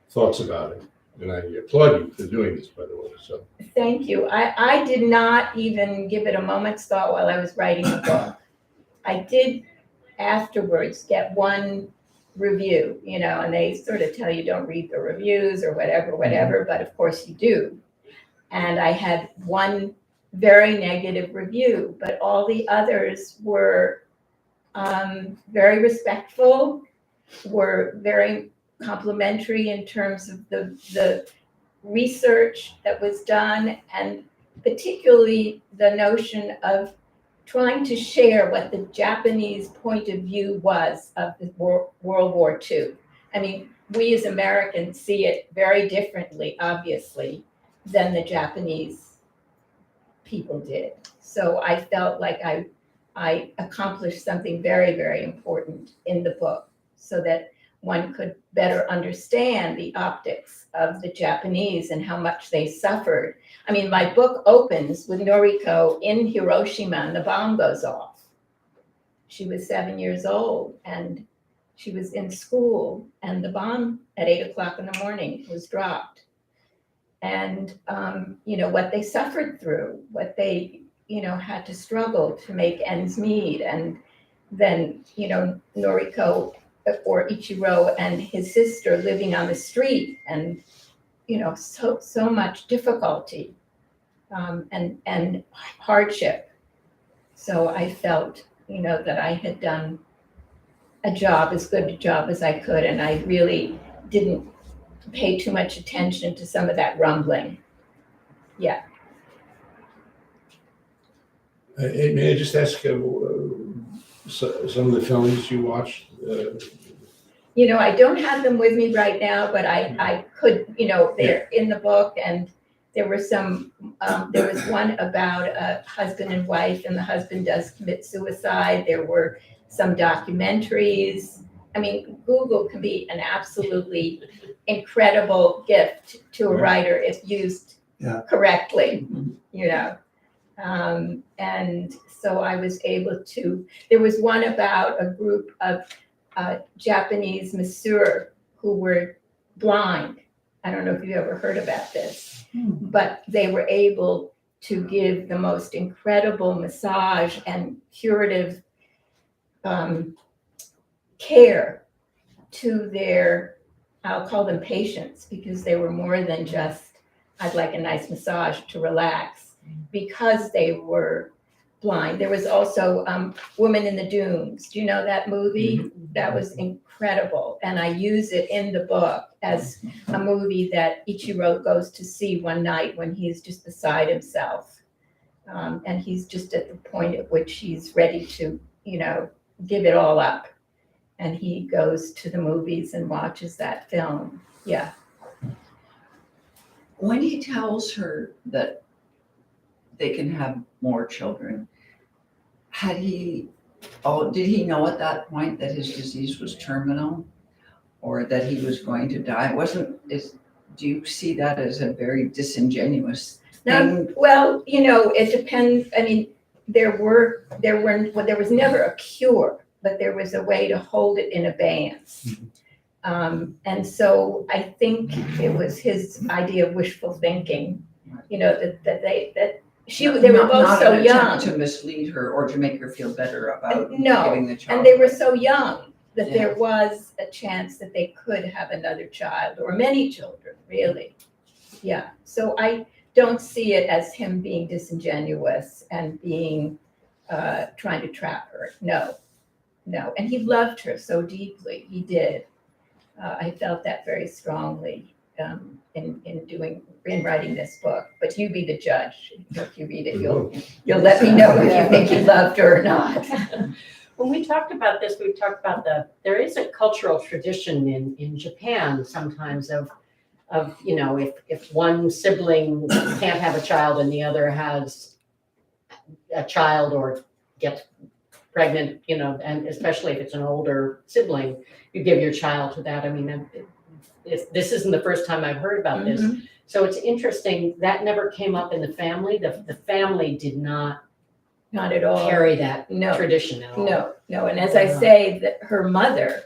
S6: thoughts about it. And I applaud you for doing this, by the way, so.
S1: Thank you. I did not even give it a moment's thought while I was writing the book. I did afterwards get one review, and they sort of tell you don't read the reviews or whatever, but of course you do. And I had one very negative review, but all the others were very respectful, were very complimentary in terms of the research that was done, and particularly the notion of trying to share what the Japanese point of view was of the World War II. I mean, we as Americans see it very differently, obviously, than the Japanese people did. So I felt like I accomplished something very, very important in the book so that one could better understand the optics of the Japanese and how much they suffered. I mean, my book opens with Noriko in Hiroshima and the bomb goes off. She was 7 years old and she was in school and the bomb at 8 o'clock in the morning was dropped. And, what they suffered through, what they, had to struggle to make ends meet. And then, Noriko or Ichiro and his sister living on the street and, so much difficulty and hardship. So I felt, that I had done as good a job as I could. And I really didn't pay too much attention to some of that rumbling. Yeah.
S6: May I just ask some of the films you watched?
S1: I don't have them with me right now, but I could, they're in the book, and there were there was one about a husband and wife, and the husband does commit suicide. There were some documentaries. I mean, Google can be an absolutely incredible gift to a writer if used correctly, and so I was able to, there was one about a group of Japanese masseur who were blind. I don't know if you ever heard about this, but they were able to give the most incredible massage and curative care to their, I'll call them patients, because they were more than just, I'd like a nice massage to relax, because they were blind. There was also Woman in the Dunes. Do you know that movie? That was incredible. And I use it in the book as a movie that Ichiro goes to see one night when he's just beside himself. And he's just at the point at which he's ready to, give it all up. And he goes to the movies and watches that film. Yeah.
S7: When he tells her that they can have more children, did he know at that point that his disease was terminal or that he was going to die? Do you see that as a very disingenuous thing?
S1: Well, it depends. I mean, there was never a cure, but there was a way to hold it in abeyance. And so I think it was his idea of wishful thinking, they were both so
S7: Not an
S1: young.
S7: attempt to mislead her or to make her feel better about
S1: No,
S7: giving the child.
S1: And they were so young that
S7: Yeah.
S1: there was a chance that they could have another child or many children, really. Yeah. So I don't see it as him being disingenuous and being trying to trap her. No. And he loved her so deeply. He did. I felt that very strongly in writing this book. But you be the judge. If you read it, you'll let me know if you think he loved her or not.
S4: When we talked about this, we talked about there is a cultural tradition in Japan sometimes of if one sibling can't have a child and the other has a child or gets pregnant, and especially if it's an older sibling, you give your child to that. I mean, this isn't the first time I've heard about this. So it's interesting that never came up in the family. The family did not
S1: Not at all.
S4: carry that
S1: No.
S4: tradition at all.
S1: No. And as I say, that her mother,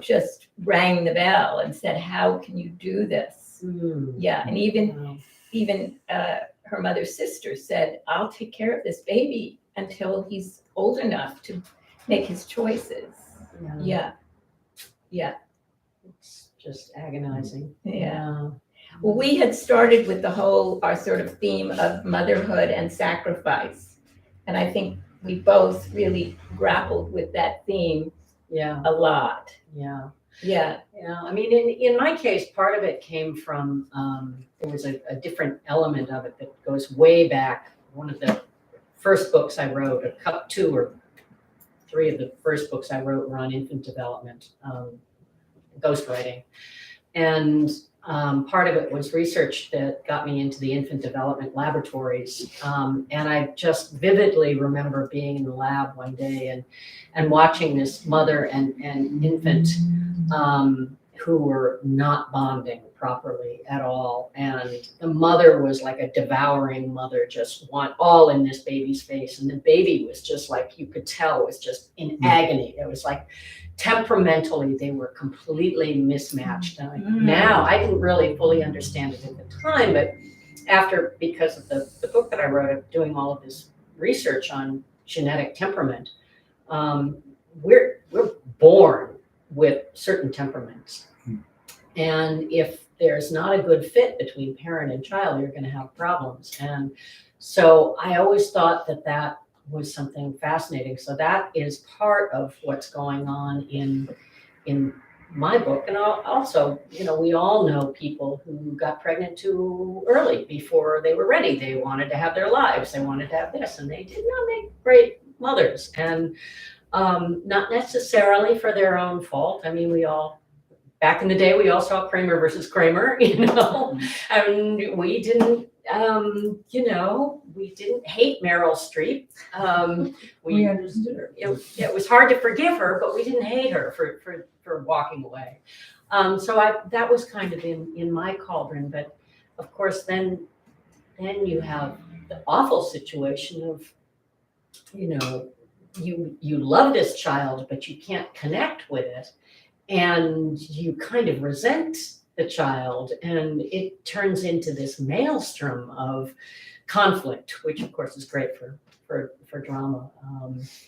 S1: just rang the bell and said, "How can you do this?" Yeah, and even her mother's sister said, "I'll take care of this baby until he's old enough to make his choices." Yeah.
S4: It's just agonizing.
S1: Yeah. Well, we had started with our sort of theme of motherhood and sacrifice. And I think we both really grappled with that theme
S4: Yeah.
S1: a lot.
S4: Yeah.
S1: Yeah.
S4: Yeah, I mean, in my case, part of it came from, there was a different element of it that goes way back. One of the first books I wrote, two or three of the first books I wrote were on infant development, ghostwriting. And part of it was research that got me into the infant development laboratories. And I just vividly remember being in the lab one day and watching this mother and infant who were not bonding properly at all. And the mother was like a devouring mother, just want all in this baby's face. And the baby was just like, you could tell was just in agony. It was like temperamentally, they were completely mismatched. Now, I didn't really fully understand it at the time, but because of the book that I wrote, of doing all of this research on genetic temperament, we're born with certain temperaments. And if there's not a good fit between parent and child, you're going to have problems. And so I always thought that was something fascinating. So that is part of what's going on in my book. And also, we all know people who got pregnant too early before they were ready. They wanted to have their lives. They wanted to have this, and they did not make great mothers. And not necessarily for their own fault. I mean, back in the day, we all saw Kramer versus Kramer, and we didn't, we didn't hate Meryl Streep. We understood her. It was hard to forgive her, but we didn't hate her for walking away. So that was kind of in my cauldron. But of course, then you have the awful situation of, you love this child, but you can't connect with it. And you kind of resent the child, and it turns into this maelstrom of conflict, which of course is great for for drama.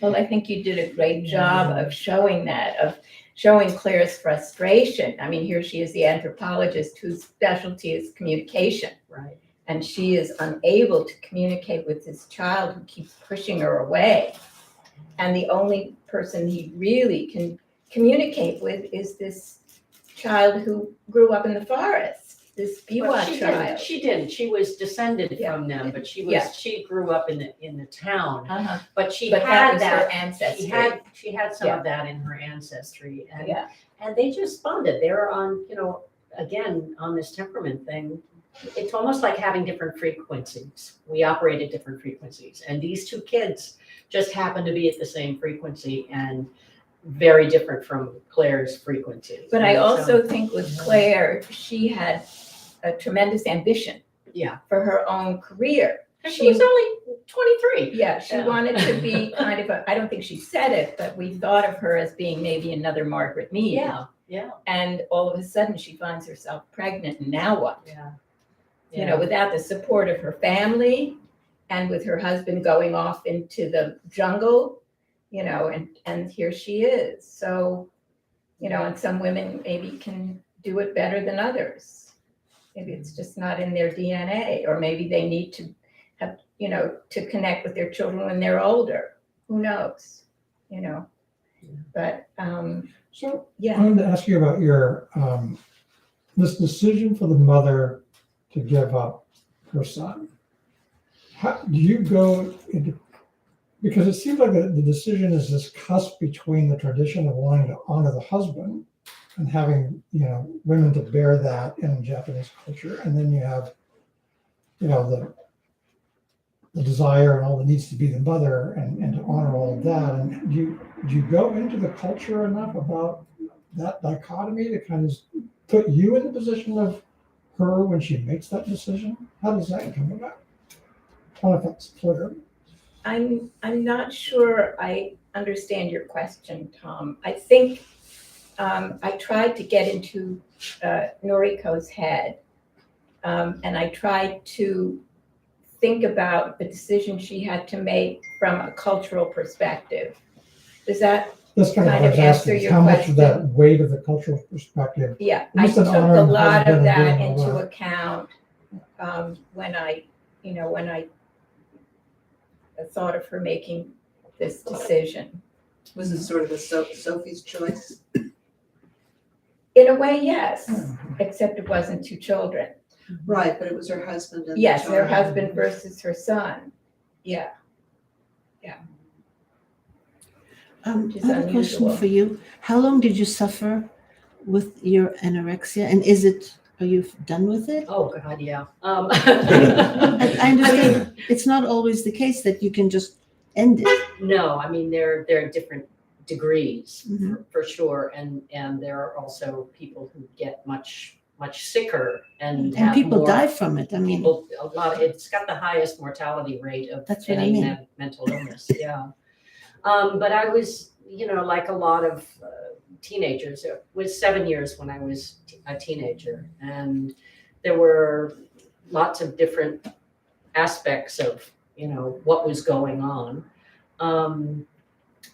S1: Well, I think you did a great job of showing that, of showing Claire's frustration. I mean, here she is, the anthropologist whose specialty is communication.
S4: Right.
S1: And she is unable to communicate with this child who keeps pushing her away. And the only person he really can communicate with is this child who grew up in the forest, this
S4: Well,
S1: Biwa
S4: she
S1: child.
S4: didn't. She didn't. She was descended
S1: Yeah.
S4: from them, but
S1: Yeah.
S4: she grew up in the town.
S1: Uh-huh.
S4: But she
S1: But that
S4: had
S1: was her ancestry.
S4: She had some
S1: Yeah.
S4: of that in her ancestry, and
S1: Yeah,
S4: and they just bonded. They're on, again, on this temperament thing. It's almost like having different frequencies. We operate at different frequencies, and these two kids just happen to be at the same frequency and very different from Claire's frequency.
S1: but I
S4: And so-
S1: also think with Claire, she had a tremendous ambition.
S4: Yeah.
S1: For her own career.
S4: And she was only 23.
S1: Yeah, she
S4: Yeah.
S1: wanted to be kind of I don't think she said it, but we thought of her as being maybe another Margaret Mead.
S4: Yeah, yeah,
S1: And all of a sudden she finds herself pregnant, and now what?
S4: yeah.
S1: You know, without the support of her family and with her husband going off into the jungle, and here she is. So, and some women maybe can do it better than others. Maybe it's just not in their DNA, or maybe they need to have, to connect with their children when they're older. Who knows? But,
S8: So
S1: yeah.
S8: I wanted to ask you about your, this decision for the mother to give up her son. How do you go into, because it seems like the decision is this cusp between the tradition of wanting to honor the husband and having, women to bear that in Japanese culture. And then you have, the desire and all that needs to be the mother and to honor all of that. And do you go into the culture enough about that dichotomy to kind of put you in the position of her when she makes that decision? How does that come about? I don't know if that's clear.
S1: I'm not sure I understand your question, Tom. I think I tried to get into Noriko's head, and I tried to think about the decision she had to make from a cultural perspective. Does that?
S8: That's kind of
S1: Kind
S8: what I
S1: of
S8: was asking,
S1: answer
S8: is
S1: your
S8: how much
S1: question.
S8: of that weight of the cultural perspective?
S1: Yeah,
S8: You
S1: I
S8: said
S1: took
S8: honor
S1: a
S8: and
S1: lot
S8: husband
S1: of
S8: and
S1: that
S8: doing all
S1: into
S8: that.
S1: account when I thought of her making this decision.
S2: Was it sort of a Sophie's choice?
S1: In a way, yes, except it wasn't two children.
S2: Right, but it was her husband and the
S1: Yes, her
S2: child.
S1: husband versus her son. Yeah, Which is
S9: I have a question
S1: unusual.
S9: for you. How long did you suffer with your anorexia, and are you done with it?
S4: Oh, God, yeah.
S9: I understand it's not always the case that you can just end it.
S4: No, I mean, there are different degrees
S9: Mhm.
S4: for sure, and there are also people who get much sicker and
S9: And
S4: have
S9: people
S4: more-
S9: die from it. I mean,
S4: It's got the highest mortality rate of
S9: That's what I
S4: any
S9: mean.
S4: mental illness. Yeah. But I was, like a lot of teenagers. It was 7 years when I was a teenager, and there were lots of different aspects of, what was going on.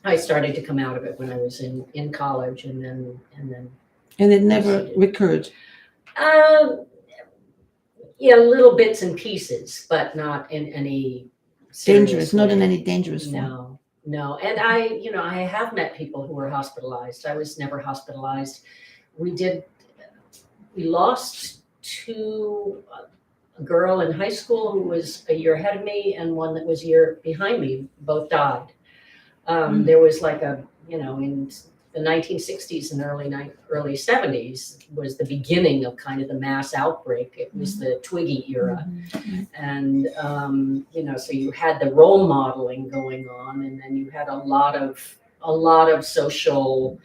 S4: I started to come out of it when I was in college, and then.
S9: and it never recurred.
S4: Yeah, little bits and pieces, but not in any serious
S9: Dangerous, not in
S4: way.
S9: any dangerous form.
S4: No. And I have met people who were hospitalized. I was never hospitalized. We lost a girl in high school who was a year ahead of me and one that was a year behind me. Both died. There was like in the 1960s and early 70s was the beginning of kind of the mass outbreak. It was the Twiggy era. And, so you had the role modeling going on, and then you had a lot of social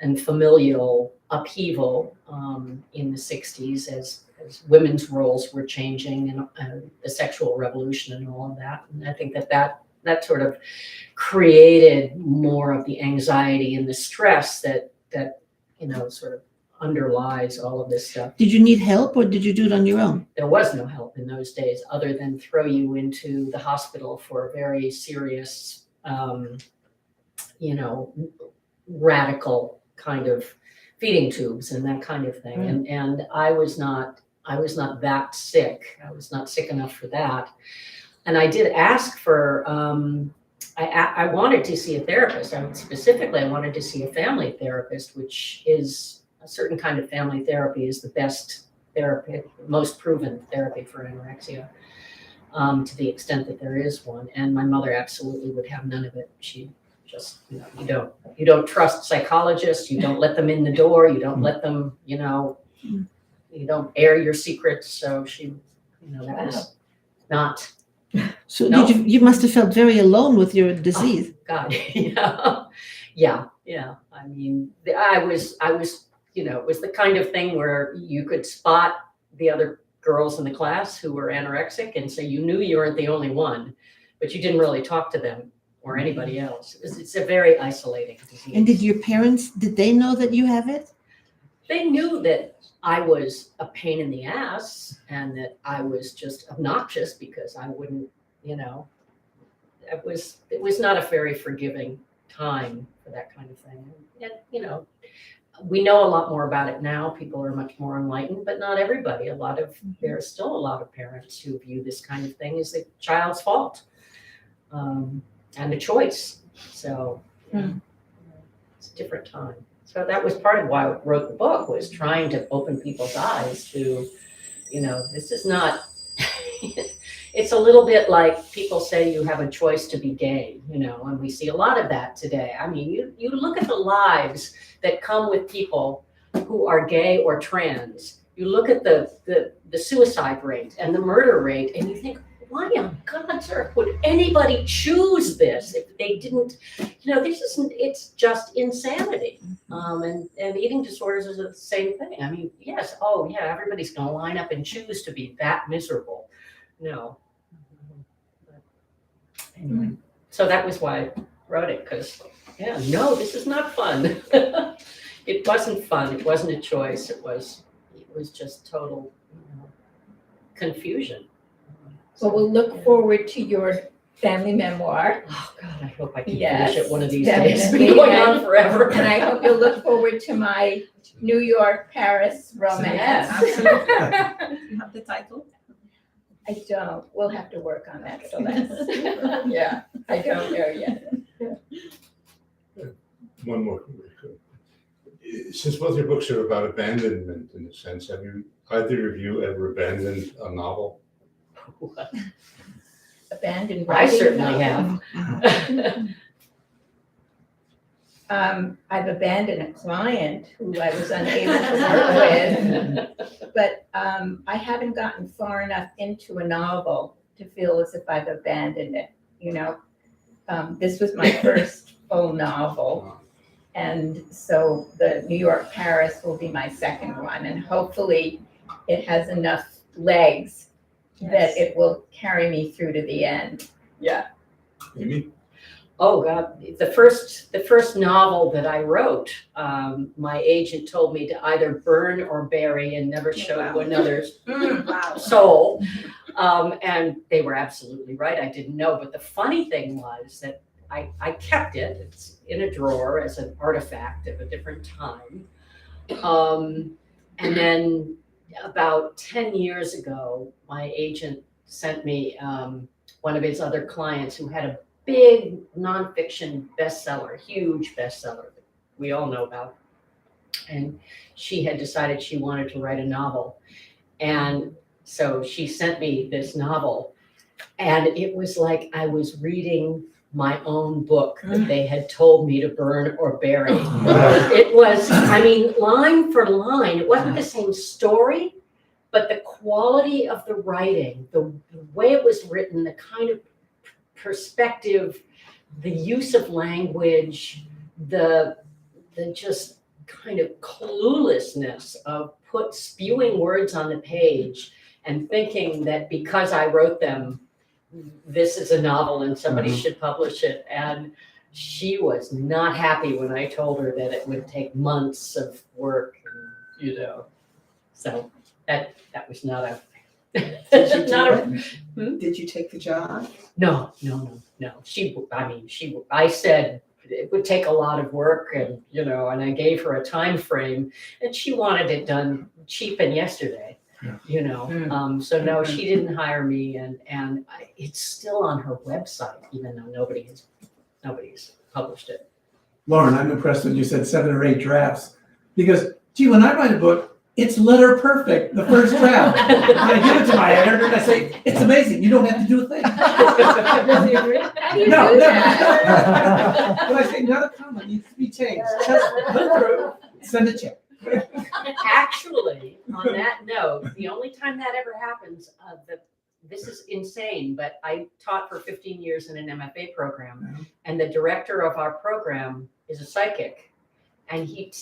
S4: and familial upheaval in the 60s as women's roles were changing and the sexual revolution and all of that. And I think that sort of created more of the anxiety and the stress that sort of underlies all of this stuff.
S9: Did you need help or did you do it on your own?
S4: There was no help in those days other than throw you into the hospital for very serious, radical kind of feeding tubes and that kind of thing. And I was not that sick. I was not sick enough for that. And I did ask for, I wanted to see a therapist. I wanted to see a family therapist, which is a certain kind of family therapy is the best therapy, most proven therapy for anorexia, to the extent that there is one. And my mother absolutely would have none of it. She just, you don't trust psychologists. You don't let them in the door. You don't let them, you don't air your secrets. So she, that was not.
S9: So
S4: No.
S9: you must have felt very alone with your disease.
S4: God, yeah. I mean, I was, it was the kind of thing where you could spot the other girls in the class who were anorexic, and so you knew you weren't the only one, but you didn't really talk to them or anybody else. It's a very isolating disease.
S9: And did they know that you have it?
S4: They knew that I was a pain in the ass and that I was just obnoxious because I wouldn't, it was not a very forgiving time for that kind of thing. And, we know a lot more about it now. People are much more enlightened, but not everybody. There are still a lot of parents who view this kind of thing as the child's fault, and a choice. So it's a different time. So that was part of why I wrote the book, was trying to open people's eyes to, this is not, it's a little bit like people say you have a choice to be gay, and we see a lot of that today. I mean, you look at the lives that come with people who are gay or trans. You look at the suicide rate and the murder rate, and you think, why on God's earth would anybody choose this if they didn't, it's just insanity. And eating disorders is the same thing. I mean, yes, everybody's going to line up and choose to be that miserable. No. But anyway, so that was why I wrote it, because, this is not fun. It wasn't fun. It wasn't a choice. It was just total confusion.
S1: Well, we'll look forward to your family memoir.
S4: Oh God, I hope I can
S1: Yes,
S4: finish it one of these days. It's
S1: definitely.
S4: been going on forever.
S1: And I hope you'll look forward to my New York, Paris romance.
S5: Absolutely. You have the title?
S1: I don't. We'll have to work on that, Celeste. Yeah, I don't know yet.
S6: One more. Since both your books are about abandonment in a sense, have either of you ever abandoned a novel?
S1: Abandoned
S4: I
S1: writing.
S4: certainly have.
S1: I've abandoned a client who I was unable to work with, but I haven't gotten far enough into a novel to feel as if I've abandoned it. This was my first full novel, and so the New York, Paris will be my second one, and hopefully it has enough legs that it will carry me through to the end. Yeah.
S6: Aimee?
S4: Oh God, the first novel that I wrote, my agent told me to either burn or bury and never show to another's soul. And they were absolutely right. I didn't know. But the funny thing was that I kept it. It's in a drawer as an artifact of a different time. And then about 10 years ago, my agent sent me one of his other clients who had a big nonfiction bestseller, huge bestseller that we all know about. And she had decided she wanted to write a novel. And so she sent me this novel. And it was like I was reading my own book that they had told me to burn or bury. It was, line for line, it wasn't the same story, but the quality of the writing, the way it was written, the kind of perspective, the use of language, the just kind of cluelessness of spewing words on the page and thinking that because I wrote them, this is a novel and somebody should publish it. And she was not happy when I told her that it would take months of work. you know. So that was not a,
S2: Did you do
S4: not a,
S2: it? Did you take the job?
S4: no. I said it would take a lot of work and, you know, and I gave her a time frame and she wanted it done cheap and yesterday,
S8: Yeah.
S4: you know. So no, she didn't hire me it's still on her website, even though nobody's published it.
S10: Loren, I'm impressed when you said 7 or 8 drafts, because, gee, when I write a book, it's letter perfect, the first draft. And I give it to my editor and I say, it's amazing, you don't have to do a thing.
S1: Does he agree? How do you
S10: No,
S1: do
S10: no.
S1: that?
S10: But I say, not a comma needs to be changed, just put it through, send a check.
S4: Actually, on that note, the only time that ever happens, this is insane, but I taught for 15 years in an MFA program, and the director of our program is a psychic, and he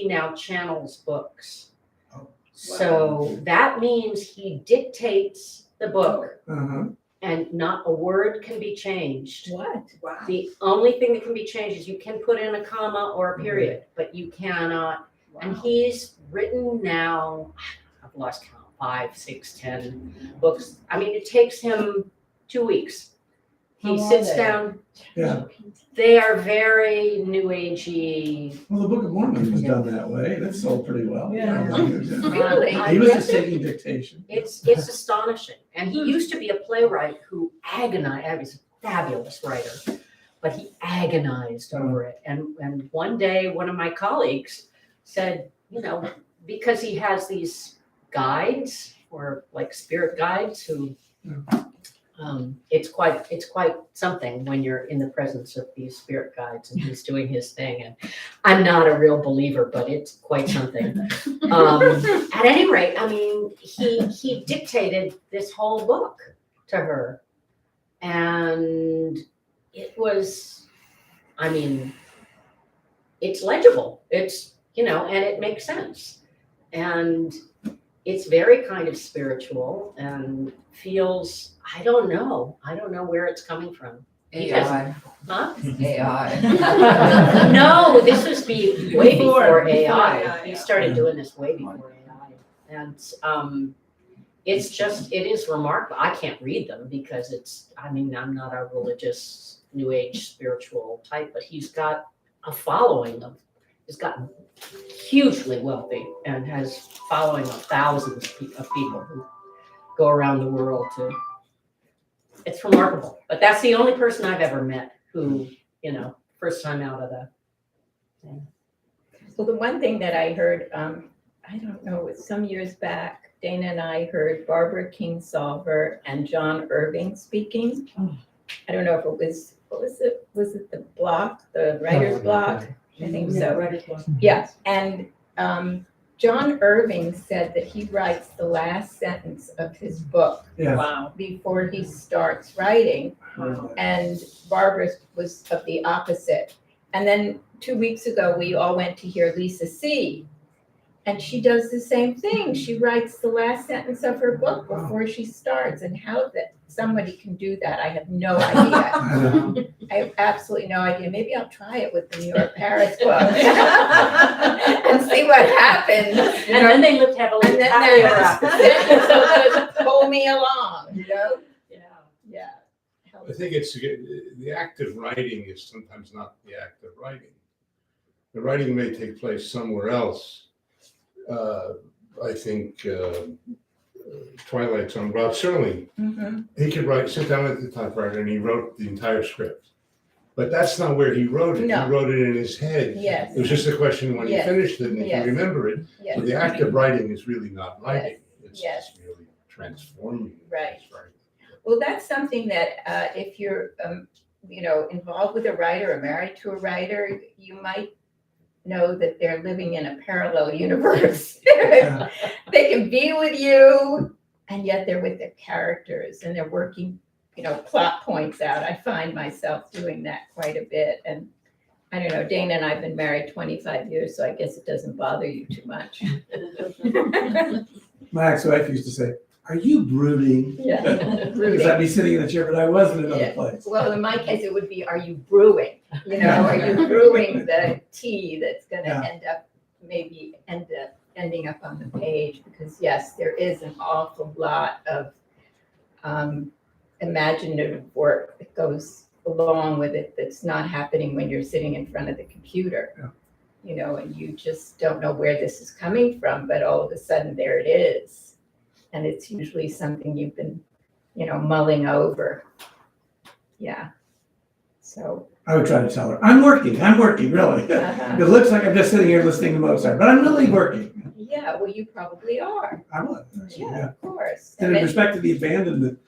S4: now channels books.
S10: Oh,
S4: So that means he dictates the book,
S10: Uh-huh.
S4: and not a word can be changed.
S1: What?
S2: Wow.
S4: The only thing that can be changed is you can put in a comma or a period, but you cannot. And he's written now, I've lost count, 5, 6, 10 books. I mean, it takes him 2 weeks. He
S1: How are
S4: sits
S1: they?
S4: down.
S10: Yeah,
S4: They are very new agey.
S10: well, the Book of Mormon was done that way, and it sold pretty well.
S1: Yeah.
S10: Yeah.
S1: Really?
S10: He was just taking dictation.
S4: It's astonishing. And he used to be a playwright who agonized. He was a fabulous writer, but he agonized over it. And one day, one of my colleagues said, you know, because he has these guides or like spirit guides who, it's quite something when you're in the presence of these spirit guides and he's doing his thing. And I'm not a real believer, but it's quite something. At any rate, I mean, he dictated this whole book to her, and it was, I mean, it's legible. It's, you know, and it makes sense. And it's very kind of spiritual and feels, I don't know where it's coming from.
S7: AI.
S4: Huh?
S7: AI.
S4: No, this was way before AI.
S2: AI,
S4: He
S2: yeah.
S4: started doing this way before AI. And it is remarkable. I can't read them because I'm not a religious new age spiritual type, but he's got a following he's gotten hugely wealthy and has following of thousands of people who go around the world it's remarkable. But that's the only person I've ever met who, you know, first time out of the thing.
S1: Well, the one thing that I heard, I don't know, it's some years back, Dana and I heard Barbara Kingsolver and John Irving speaking. I don't know if it was, was it the block, the writer's block? I think so. Yeah, and John Irving said that he writes the last sentence of his book
S10: Yeah.
S5: Wow.
S1: before he starts writing, and Barbara was of the opposite. And then 2 weeks ago, we all went to hear Lisa C. And she does the same thing. She writes the last sentence of her book before she starts. And how that somebody can do that, I have no idea.
S10: I know.
S1: I have absolutely no idea. Maybe I'll try it with the New York Paris book and see what happens. You
S4: And
S1: know?
S4: then they lived happily
S1: And then
S4: happily ever
S1: they're
S4: after.
S1: so just pull me along, you know?
S4: Yeah.
S1: Yeah.
S6: I think it's, the act of writing is sometimes not the act of writing. The writing may take place somewhere else. I think Twilight Zone, Rod Serling,
S1: Mhm.
S6: he could sit down at the typewriter and he wrote the entire script. But that's not where he wrote it.
S1: No.
S6: He wrote it in his head.
S1: Yes.
S6: It was just a question when he
S1: Yes.
S6: finished it and he
S1: Yes.
S6: could remember it.
S1: Yes.
S6: So the act of writing is really not writing. It's
S1: Yes.
S6: just really transforming.
S1: Right.
S6: his writing.
S1: Well, that's something that if you're, you know, involved with a writer or married to a writer, you might know that they're living in a parallel universe.
S10: Yeah.
S1: They can be with you, and yet they're with their characters and they're working, you know, plot points out. I find myself doing that quite a bit. And I don't know, Dana and I have been married 25 years, so I guess it doesn't bother you too much.
S10: My ex-wife used to say, "Are you brooding?"
S1: Yeah,
S10: Because I'd be sitting in a chair, but I was in another
S1: Yeah.
S10: place.
S1: Well, in my case, it would be, are you brewing? You know, are you brewing the tea that's gonna
S10: Yeah.
S1: end up ending up on the page, because yes, there is an awful lot of imaginative work that goes along with it that's not happening when you're sitting in front of the computer.
S10: Yeah.
S1: You know, and you just don't know where this is coming from, but all of a sudden there it is. And it's usually something you've been, you know, mulling over. Yeah. So.
S10: I would try to tell her, I'm working, really.
S1: Uh-huh.
S10: It looks like I'm just sitting here listening to Mozart, but I'm really working.
S1: Yeah, well, you probably are.
S10: I would, actually,
S1: Yeah,
S10: yeah.
S1: of course.
S10: And in respect to the abandonment,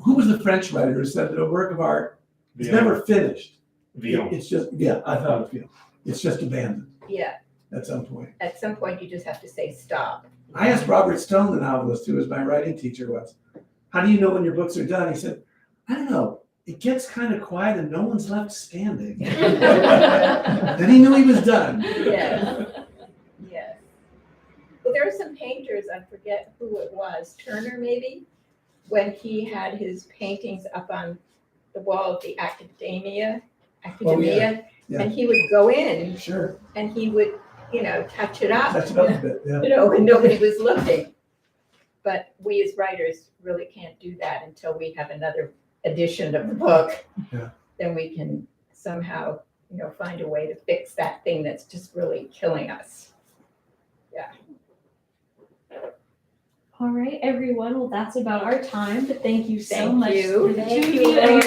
S10: who was the French writer who said that a work of art is never finished?
S6: Villon.
S10: It's just, yeah, I thought it was, it's just abandoned
S1: Yeah,
S10: at some point.
S1: at some point you just have to say stop.
S10: I asked Robert Stone, the novelist, who was my writing teacher once, how do you know when your books are done? He said, I don't know. It gets kind of quiet and no one's left standing. Then he knew he was done.
S1: Yes, yes. Well, there are some painters, I forget who it was, Turner maybe, when he had his paintings up on the wall of the Academia,
S10: yeah.
S1: and he would go in
S10: Sure,
S1: and he would, you know, touch it up.
S10: that's about a bit, yeah.
S1: You know, when nobody was looking. But we as writers really can't do that until we have another edition of the book.
S10: Yeah.
S1: Then we can somehow, you know, find a way to fix that thing that's just really killing us.
S3: All right, everyone. Well, that's about our time, but thank you so
S1: Thank
S3: much
S1: you.
S3: for the
S1: Thank
S3: two
S1: you,
S3: of
S1: Loren.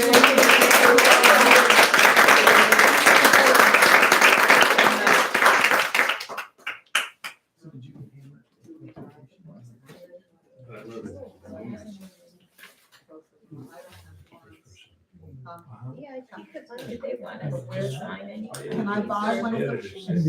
S1: Yeah, I think that, do they want us to sign anything?
S2: Can I borrow one of those?